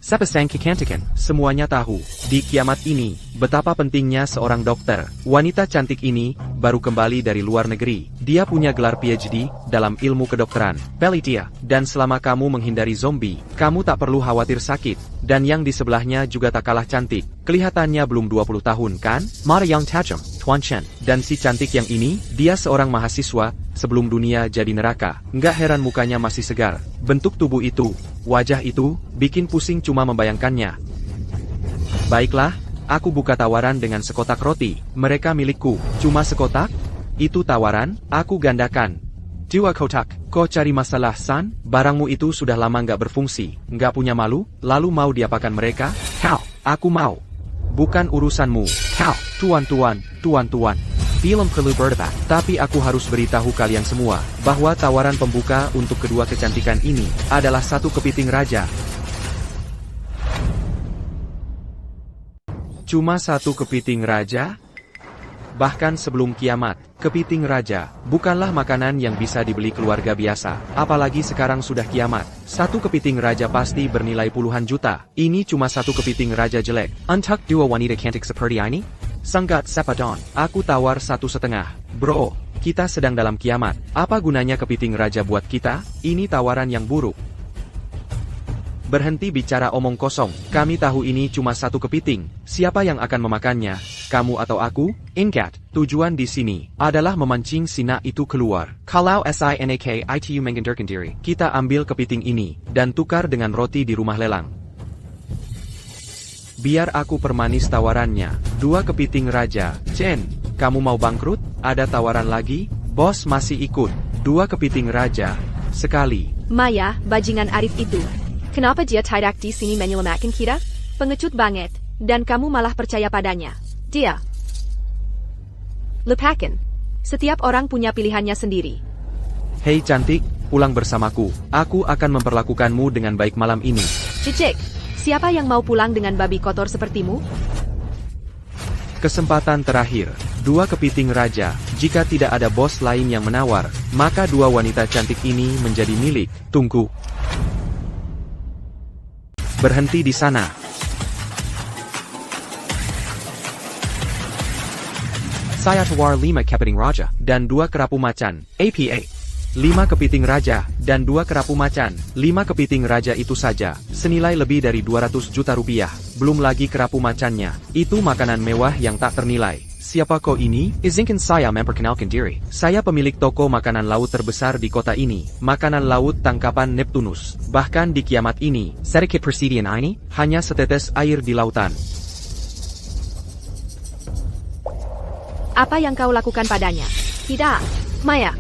Siapa sang kecantikan? Semuanya tahu, di kiamat ini, betapa pentingnya seorang dokter. Wanita cantik ini, baru kembali dari luar negeri. Dia punya gelar PhD, dalam ilmu kedokteran. Pilih dia, dan selama kamu menghindari zombie, kamu tak perlu khawatir sakit. Dan yang di sebelahnya juga tak kalah cantik. Kelihatannya belum 20 tahun kan? Mata yang tajam, Tuan Chen. Dan si cantik yang ini, dia seorang mahasiswa, sebelum dunia jadi neraka. Nggak heran mukanya masih segar. Bentuk tubuh itu, wajah itu, bikin pusing cuma membayangkannya. Baiklah, aku buka tawaran dengan sekotak roti. Mereka milikku, cuma sekotak? Itu tawaran, aku gandakan. 2 kotak, kau cari masalah San? Barangmu itu sudah lama nggak berfungsi, nggak punya malu, lalu mau diapakan mereka? Kau, aku mau. Bukan urusanmu, kau, tuan-tuan. Belum perlu berdebat, tapi aku harus beritahu kalian semua, bahwa tawaran pembuka untuk kedua kecantikan ini, adalah 1 kepiting raja. Cuma 1 kepiting raja? Bahkan sebelum kiamat, kepiting raja bukanlah makanan yang bisa dibeli keluarga biasa. Apalagi sekarang sudah kiamat. 1 kepiting raja pasti bernilai puluhan juta. Ini cuma 1 kepiting raja jelek. Untuk 2 wanita cantik seperti ini? Sangat sepadon. Aku tawar 1,5. Bro, kita sedang dalam kiamat. Apa gunanya kepiting raja buat kita? Ini tawaran yang buruk. Berhenti bicara omong kosong. Kami tahu ini cuma 1 kepiting. Siapa yang akan memakannya? Kamu atau aku? Ingat, tujuan di sini adalah memancing Sina itu keluar. Kalau SINAK ITU menggenderkan diri, kita ambil kepiting ini dan tukar dengan roti di rumah lelang. Biar aku permanis tawarannya. 2 kepiting raja. Chen, kamu mau bangkrut? Ada tawaran lagi? Bos masih ikut. 2 kepiting raja. Sekali. Maya, bajingan Arif itu. Kenapa dia tidak di sini menyelamatkan kita? Pengecut banget, dan kamu malah percaya padanya. Dia. Lupakan. Setiap orang punya pilihannya sendiri. Hei cantik, pulang bersamaku. Aku akan memperlakukanmu dengan baik malam ini. Cicik, siapa yang mau pulang dengan babi kotor sepertimu? Kesempatan terakhir, 2 kepiting raja. Jika tidak ada bos lain yang menawar, maka 2 wanita cantik ini menjadi milik. Tunggu. Berhenti di sana. Saya tawar 5 kepiting raja dan 2 kerapu macan. APA. 5 kepiting raja dan 2 kerapu macan. 5 kepiting raja itu saja, senilai lebih dari 200 juta rupiah. Belum lagi kerapu macannya. Itu makanan mewah yang tak ternilai. Siapa kau ini? Izinkan saya memperkenalkan diri. Saya pemilik toko makanan laut terbesar di kota ini. Makanan laut tangkapan Neptunus. Bahkan di kiamat ini, sedikit persediaan ini, hanya setetes air di lautan. Apa yang kau lakukan padanya? Tidak. Maya.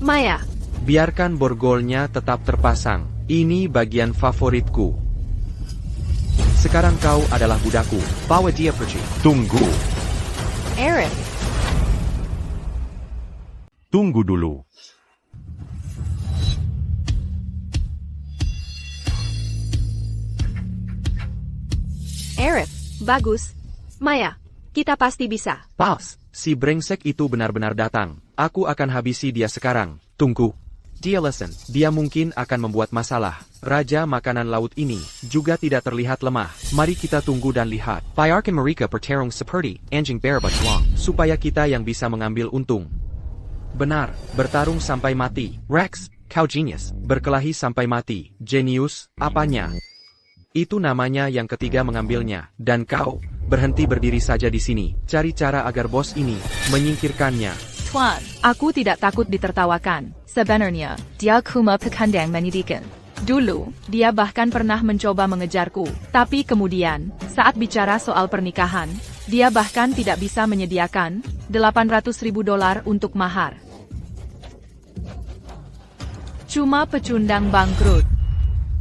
Maya. Biarkan borgolnya tetap terpasang. Ini bagian favoritku. Sekarang kau adalah budakku. Bawa dia pergi. Tunggu. Aerith. Tunggu dulu. Aerith. Bagus. Maya. Kita pasti bisa. Paus, si brengsek itu benar-benar datang. Aku akan habisi dia sekarang. Tunggu. Dia listen, dia mungkin akan membuat masalah. Raja makanan laut ini juga tidak terlihat lemah. Mari kita tunggu dan lihat. Biarkan mereka bertarung seperti anjing berbatuang, supaya kita yang bisa mengambil untung. Benar, bertarung sampai mati. Rex, kau genius. Berkelahi sampai mati. Genius, apanya? Itu namanya yang ketiga mengambilnya. Dan kau, berhenti berdiri saja di sini. Cari cara agar bos ini menyingkirkannya. Tuan, aku tidak takut ditertawakan. Sebenarnya, dia cuma pekandang menyedihkan. Dulu, dia bahkan pernah mencoba mengejarku. Tapi kemudian, saat bicara soal pernikahan, dia bahkan tidak bisa menyediakan $800.000 untuk mahar. Cuma pecundang bangkrut.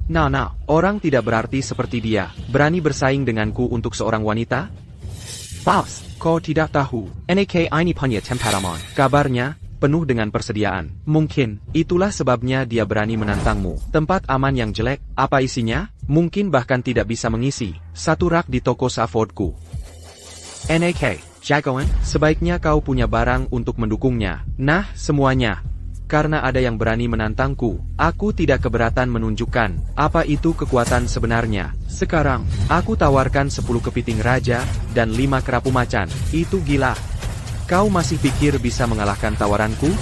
Nah, orang tidak berarti seperti dia. Berani bersaing denganku untuk seorang wanita? Paus, kau tidak tahu. NAK ini punya temperamen. Kabarnya, penuh dengan persediaan. Mungkin, itulah sebabnya dia berani menantangmu. Tempat aman yang jelek, apa isinya? Mungkin bahkan tidak bisa mengisi 1 rak di toko Safordku. NAK, jagoan, sebaiknya kau punya barang untuk mendukungnya. Nah, semuanya. Karena ada yang berani menantangku, aku tidak keberatan menunjukkan apa itu kekuatan sebenarnya. Sekarang, aku tawarkan 10 kepiting raja dan 5 kerapu macan. Itu gila. Kau masih pikir bisa mengalahkan tawaranku?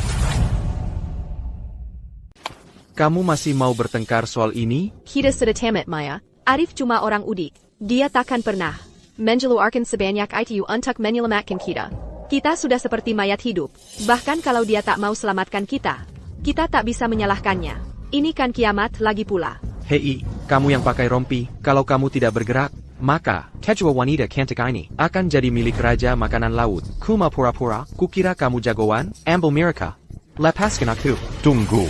Kamu masih mau bertengkar soal ini? Kita sudah tamat, Maya. Arif cuma orang udik. Dia takkan pernah mengeluarkan sebanyak itu untuk menyelamatkan kita. Kita sudah seperti mayat hidup. Bahkan kalau dia tak mau selamatkan kita, kita tak bisa menyalahkannya. Ini kan kiamat lagi pula. Hei, kamu yang pakai rompi, kalau kamu tidak bergerak, maka kedua wanita cantik ini akan jadi milik raja makanan laut. Kuma pura-pura, kukira kamu jagoan, ambil mereka. Lepaskan aku. Tunggu.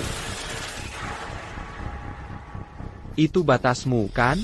Itu batasmu, kan?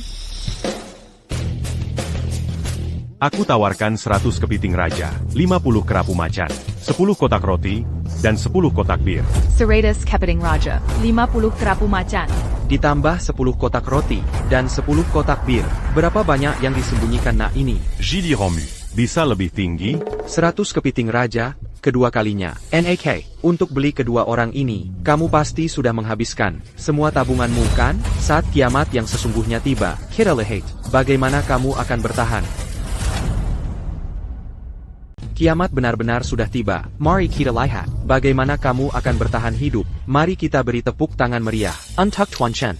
Aku tawarkan 100 kepiting raja, 50 kerapu macan, 10 kotak roti, dan 10 kotak bir. 100 kepiting raja, 50 kerapu macan. Ditambah 10 kotak roti, dan 10 kotak bir. Berapa banyak yang disembunyikan nak ini? Gili Romu. Bisa lebih tinggi? 100 kepiting raja, kedua kalinya. NAK, untuk beli kedua orang ini, kamu pasti sudah menghabiskan semua tabunganmu kan? Saat kiamat yang sesungguhnya tiba, kita lihat, bagaimana kamu akan bertahan. Kiamat benar-benar sudah tiba. Mari kita lihat bagaimana kamu akan bertahan hidup. Mari kita beri tepuk tangan meriah untuk Tuan Chen.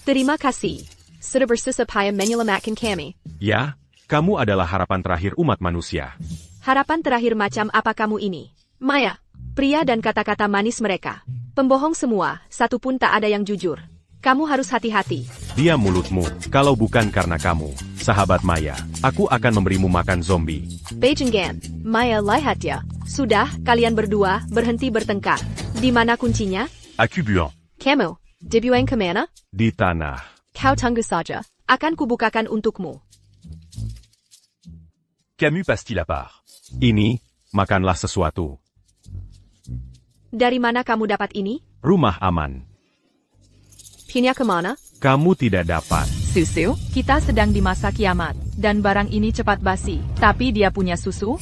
Terima kasih. Sudah bersusah payah menyelamatkan kami. Ya, kamu adalah harapan terakhir umat manusia. Harapan terakhir macam apa kamu ini? Maya, pria dan kata-kata manis mereka. Pembohong semua, satu pun tak ada yang jujur. Kamu harus hati-hati. Diam mulutmu, kalau bukan karena kamu, sahabat Maya, aku akan memberimu makan zombie. Beijinggan, Maya lihat ya. Sudah, kalian berdua berhenti bertengkar. Di mana kuncinya? Aku buang. Kamu, dibuang kemana? Di tanah. Kau tunggu saja. Akan kubukakan untukmu. Camus passe-t-il à part? Ini, makanlah sesuatu. Dari mana kamu dapat ini? Rumah aman. Pindah kemana? Kamu tidak dapat. Susu? Kita sedang di masa kiamat, dan barang ini cepat basi. Tapi dia punya susu?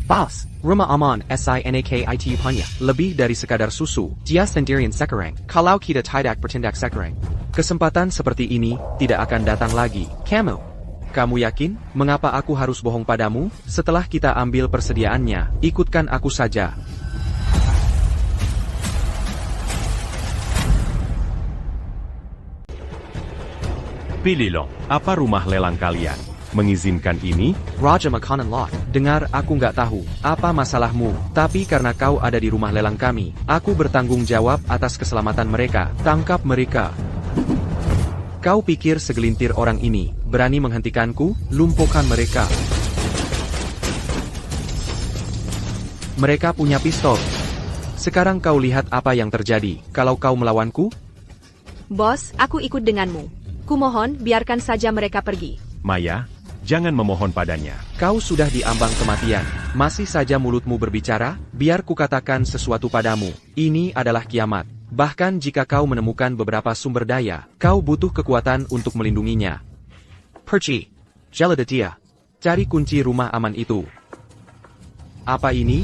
Bos, rumah aman SINAKITU punya. Lebih dari sekadar susu, dia sendirian sekarang. Kalau kita tidak bertindak sekarang, kesempatan seperti ini tidak akan datang lagi. Kamu yakin? Mengapa aku harus bohong padamu? Setelah kita ambil persediaannya, ikutkan aku saja. Pélélan. Apa rumah lelang kalian? Mengizinkan ini? Raja Makanan Lot, dengar aku nggak tahu apa masalahmu, tapi karena kau ada di rumah lelang kami, aku bertanggung jawab atas keselamatan mereka. Tangkap mereka. Kau pikir segelintir orang ini berani menghentikanku? Lumpuhkan mereka. Mereka punya pistol. Sekarang kau lihat apa yang terjadi kalau kau melawanku. Bos, aku ikut denganmu. Kumohon, biarkan saja mereka pergi. Maya, jangan memohon padanya. Kau sudah diambang kematian. Masih saja mulutmu berbicara? Biar kukatakan sesuatu padamu. Ini adalah kiamat. Bahkan jika kau menemukan beberapa sumber daya, kau butuh kekuatan untuk melindunginya. Perci, Jelada dia. Cari kunci rumah aman itu. Apa ini?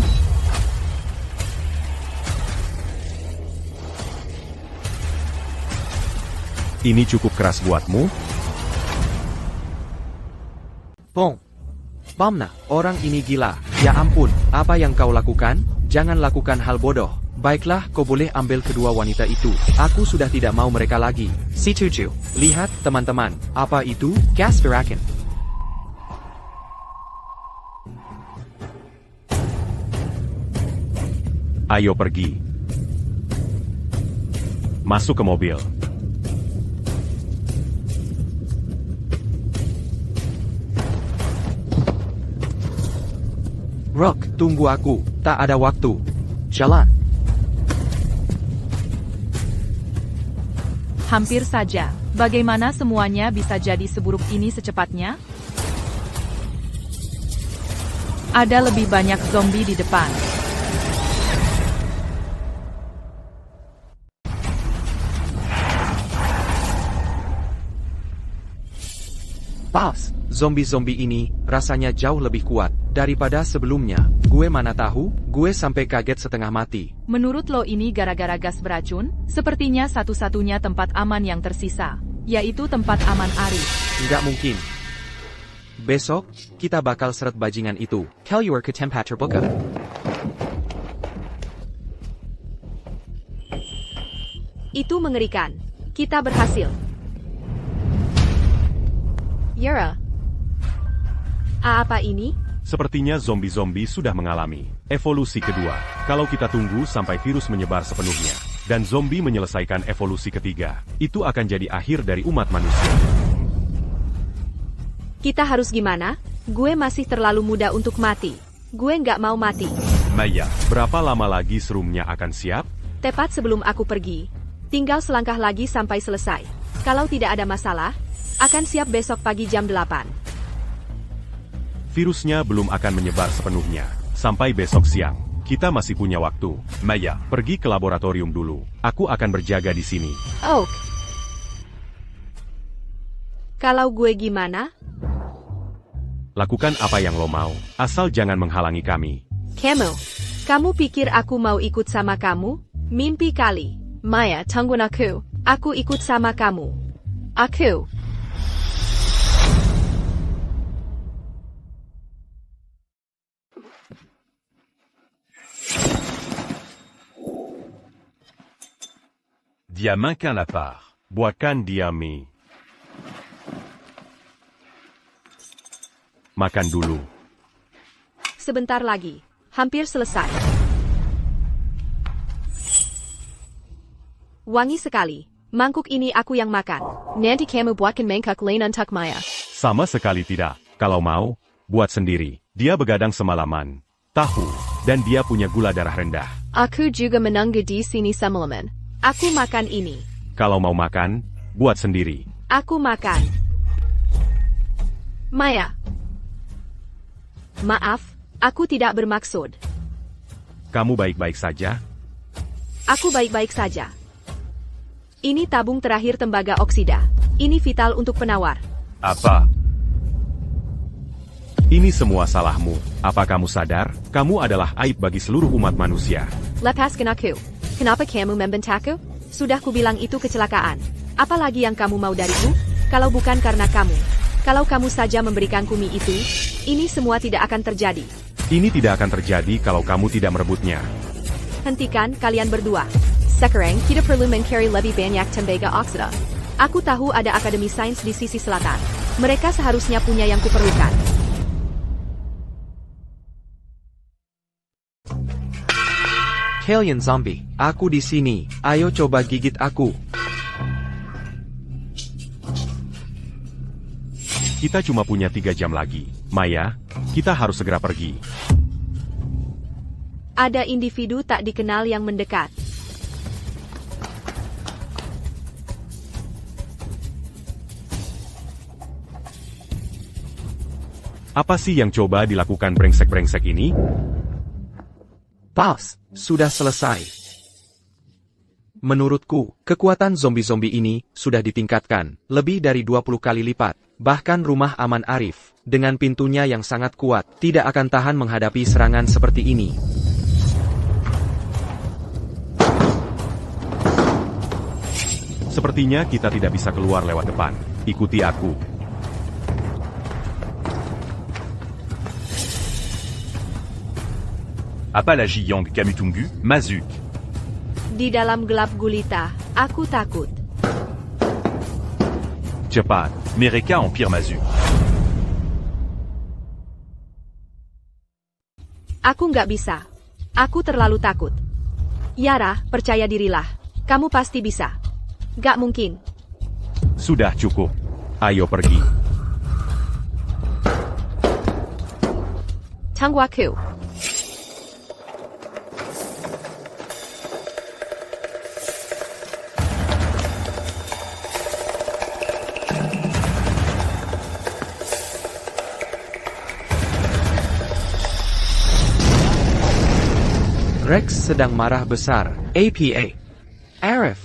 Ini cukup keras buatmu? Bong. Bamna, orang ini gila. Ya ampun, apa yang kau lakukan? Jangan lakukan hal bodoh. Baiklah, kau boleh ambil kedua wanita itu. Aku sudah tidak mau mereka lagi. Si Tuju, lihat teman-teman. Apa itu? Gas berakin. Ayo pergi. Masuk ke mobil. Rock, tunggu aku. Tak ada waktu. Jalan. Hampir saja. Bagaimana semuanya bisa jadi seburuk ini secepatnya? Ada lebih banyak zombie di depan. Bos, zombie-zombie ini rasanya jauh lebih kuat daripada sebelumnya. Gue mana tahu, gue sampai kaget setengah mati. Menurut lo ini gara-gara gas beracun? Sepertinya satu-satunya tempat aman yang tersisa, yaitu tempat aman Arif. Nggak mungkin. Besok, kita bakal seret bajingan itu. Keluar ke tempat terbuka. Itu mengerikan. Kita berhasil. Yara. Apa ini? Sepertinya zombie-zombie sudah mengalami evolusi kedua. Kalau kita tunggu sampai virus menyebar sepenuhnya, dan zombie menyelesaikan evolusi ketiga, itu akan jadi akhir dari umat manusia. Kita harus gimana? Gue masih terlalu muda untuk mati. Gue nggak mau mati. Maya, berapa lama lagi serumnya akan siap? Tepat sebelum aku pergi. Tinggal selangkah lagi sampai selesai. Kalau tidak ada masalah, akan siap besok pagi jam 8. Virusnya belum akan menyebar sepenuhnya. Sampai besok siang, kita masih punya waktu. Maya, pergi ke laboratorium dulu. Aku akan berjaga di sini. Oh. Kalau gue gimana? Lakukan apa yang lo mau, asal jangan menghalangi kami. Kamu pikir aku mau ikut sama kamu? Mimpi kali. Maya, tungguin aku. Aku ikut sama kamu. Aku. Dia makan la part. Buatkan dia mie. Makan dulu. Sebentar lagi. Hampir selesai. Wangi sekali. Mangkuk ini aku yang makan. Nanti kamu buatkan mangkuk lain untuk Maya. Sama sekali tidak. Kalau mau, buat sendiri. Dia begadang semalaman. Tahu, dan dia punya gula darah rendah. Aku juga menunggu di sini semalaman. Aku makan ini. Kalau mau makan, buat sendiri. Aku makan. Maya. Maaf, aku tidak bermaksud. Kamu baik-baik saja? Aku baik-baik saja. Ini tabung terakhir tembaga oksida. Ini vital untuk penawar. Apa? Ini semua salahmu. Apa kamu sadar? Kamu adalah aib bagi seluruh umat manusia. Lepaskan aku. Kenapa kamu membentakku? Sudah kubilang itu kecelakaan. Apalagi yang kamu mau dariku? Kalau bukan karena kamu. Kalau kamu saja memberikanku mie itu, ini semua tidak akan terjadi. Ini tidak akan terjadi kalau kamu tidak merebutnya. Hentikan kalian berdua. Sekarang kita perlu mencari lebih banyak tembaga oksida. Aku tahu ada Akademi Sains di sisi selatan. Mereka seharusnya punya yang kuperlukan. Kalian zombie, aku di sini. Ayo coba gigit aku. Kita cuma punya 3 jam lagi. Maya, kita harus segera pergi. Ada individu tak dikenal yang mendekat. Apa sih yang coba dilakukan brengsek-brengsek ini? Pas, sudah selesai. Menurutku, kekuatan zombie-zombie ini sudah ditingkatkan lebih dari 20 kali lipat. Bahkan rumah aman Arif, dengan pintunya yang sangat kuat, tidak akan tahan menghadapi serangan seperti ini. Sepertinya kita tidak bisa keluar lewat depan. Ikuti aku. Apa la Jiyang Kamutungu, Mazuk. Di dalam gelap gulita, aku takut. Cepat. Mereka Empire Mazuk. Aku nggak bisa. Aku terlalu takut. Yara, percaya dirilah. Kamu pasti bisa. Gak mungkin. Sudah cukup. Ayo pergi. Tunggu aku. Rex sedang marah besar. APA. Arif.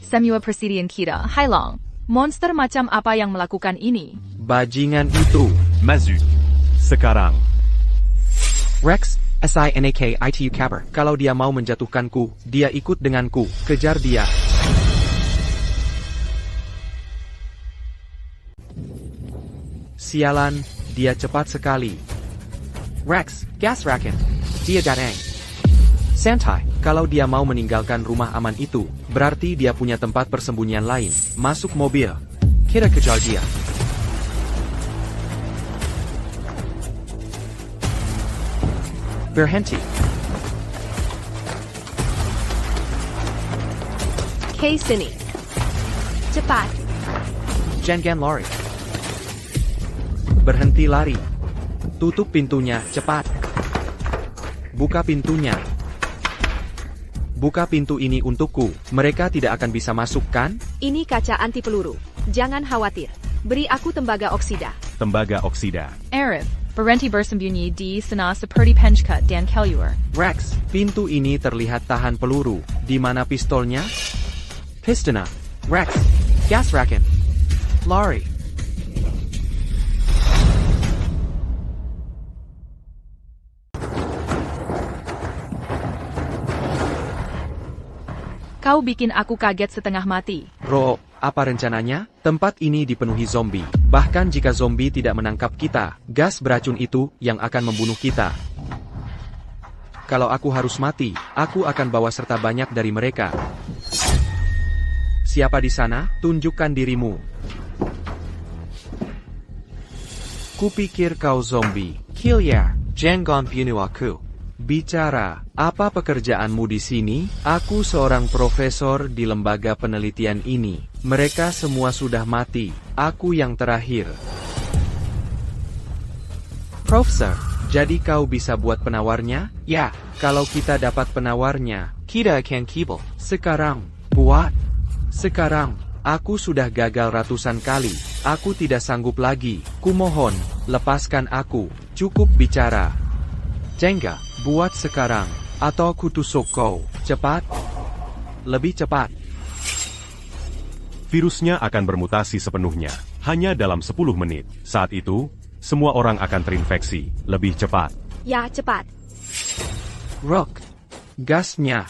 Semua persediaan kita, Hailong. Monster macam apa yang melakukan ini? Bajingan itu. Mazuk. Sekarang. Rex, SINAK-ITU Caber. Kalau dia mau menjatuhkanku, dia ikut denganku. Kejar dia. Sialan, dia cepat sekali. Rex, gas raken. Dia datang. Santai, kalau dia mau meninggalkan rumah aman itu, berarti dia punya tempat persembunyian lain. Masuk mobil. Kita kejar dia. Berhenti. Kay sini. Cepat. Jangan lari. Berhenti lari. Tutup pintunya, cepat. Buka pintunya. Buka pintu ini untukku. Mereka tidak akan bisa masuk, kan? Ini kaca anti peluru. Jangan khawatir. Beri aku tembaga oksida. Tembaga oksida. Arif, berhenti bersembunyi di sana seperti penchkat dan kelur. Rex, pintu ini terlihat tahan peluru. Di mana pistolnya? Pistona. Rex, gas raken. Lari. Kau bikin aku kaget setengah mati. Ro, apa rencananya? Tempat ini dipenuhi zombie. Bahkan jika zombie tidak menangkap kita, gas beracun itu yang akan membunuh kita. Kalau aku harus mati, aku akan bawa serta banyak dari mereka. Siapa di sana? Tunjukkan dirimu. Kupikir kau zombie. Kill ya. Jangan bunuh aku. Bicara, apa pekerjaanmu di sini? Aku seorang profesor di lembaga penelitian ini. Mereka semua sudah mati. Aku yang terakhir. Profesor, jadi kau bisa buat penawarnya? Ya, kalau kita dapat penawarnya, kita akan kibel. Sekarang, buat. Sekarang, aku sudah gagal ratusan kali. Aku tidak sanggup lagi. Kumohon, lepaskan aku. Cukup bicara. Jenga, buat sekarang, atau aku tusuk kau. Cepat. Lebih cepat. Virusnya akan bermutasi sepenuhnya, hanya dalam 10 menit. Saat itu, semua orang akan terinfeksi, lebih cepat. Ya, cepat. Rook. Gasnya.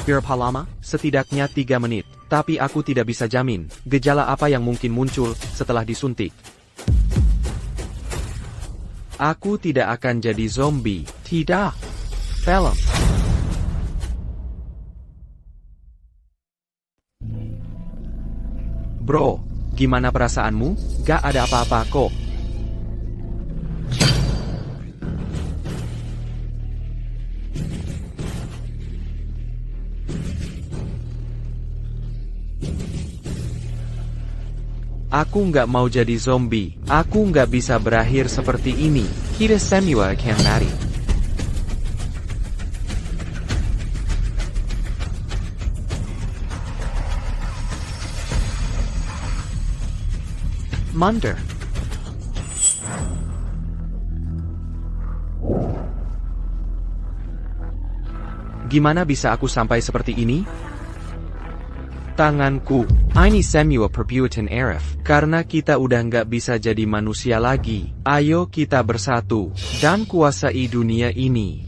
Berapa lama? Setidaknya 3 menit. Tapi aku tidak bisa jamin, gejala apa yang mungkin muncul setelah disuntik. Aku tidak akan jadi zombie. Tidak. Film. Bro, gimana perasaanmu? Gak ada apa-apa kok. Aku nggak mau jadi zombie. Aku nggak bisa berakhir seperti ini. Kita semua akan mati. Mundur. Gimana bisa aku sampai seperti ini? Tanganku. Ini semua perbuatan Arif. Karena kita udah nggak bisa jadi manusia lagi. Ayo kita bersatu dan kuasai dunia ini.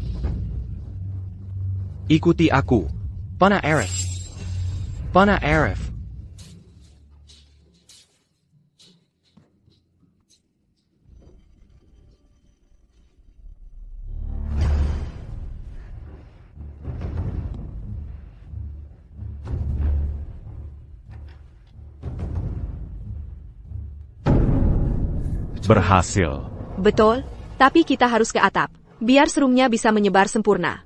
Ikuti aku. Pana Arif. Pana Arif. Berhasil. Betul, tapi kita harus ke atap, biar serumnya bisa menyebar sempurna.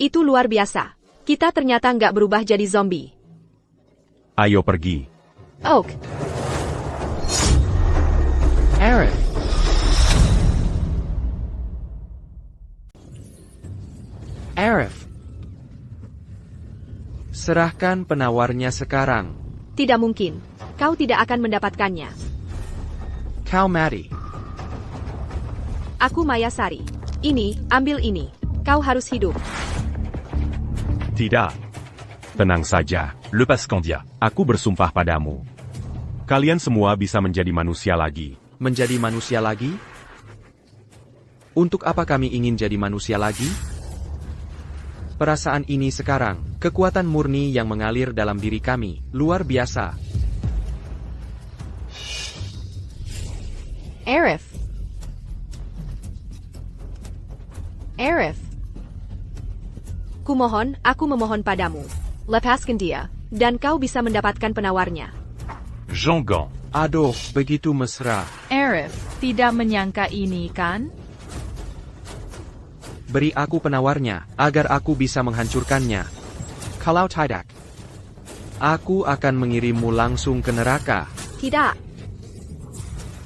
Itu luar biasa. Kita ternyata nggak berubah jadi zombie. Ayo pergi. Oak. Arif. Arif. Serahkan penawarnya sekarang. Tidak mungkin. Kau tidak akan mendapatkannya. Kau mati. Aku Mayasari. Ini, ambil ini. Kau harus hidup. Tidak. Tenang saja. Lepas Candia. Aku bersumpah padamu. Kalian semua bisa menjadi manusia lagi. Menjadi manusia lagi? Untuk apa kami ingin jadi manusia lagi? Perasaan ini sekarang, kekuatan murni yang mengalir dalam diri kami, luar biasa. Arif. Arif. Kumohon, aku memohon padamu. Lepaskan dia, dan kau bisa mendapatkan penawarnya. Jean-Gant. Aduh, begitu mesra. Arif, tidak menyangka ini kan? Beri aku penawarnya, agar aku bisa menghancurkannya. Kalau tidak, aku akan mengirimmu langsung ke neraka. Tidak,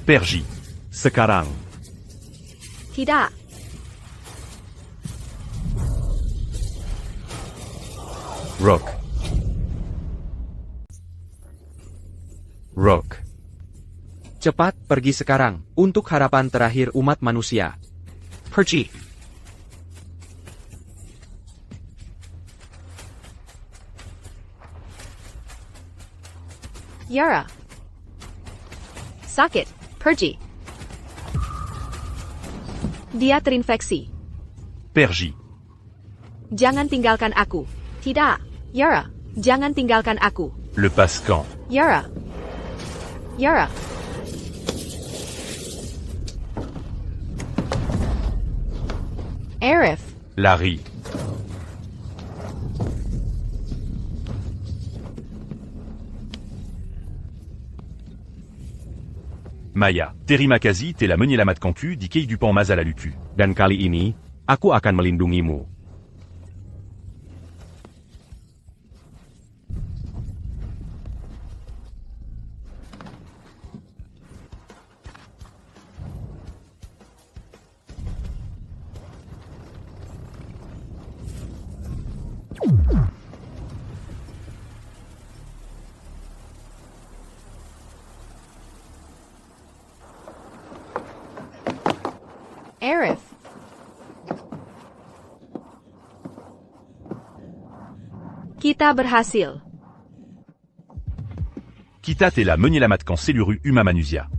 Pergy. Sekarang. tidak. Rook. Rook. Cepat, pergi sekarang, untuk harapan terakhir umat manusia. Pergi. Yara. Sakit, pergi. Dia terinfeksi. Pergy. Jangan tinggalkan aku. Tidak, Yara. Jangan tinggalkan aku. Le Pascan. Yara. Yara. Arif. Larry. Maya, Terimakazi, t'es la menyelamat kanku di kehidupan masa laluku. Dan kali ini, aku akan melindungimu. Aerith. Kita berhasil. Kita t'es la menyelamat kan Seluru Uma Manusia.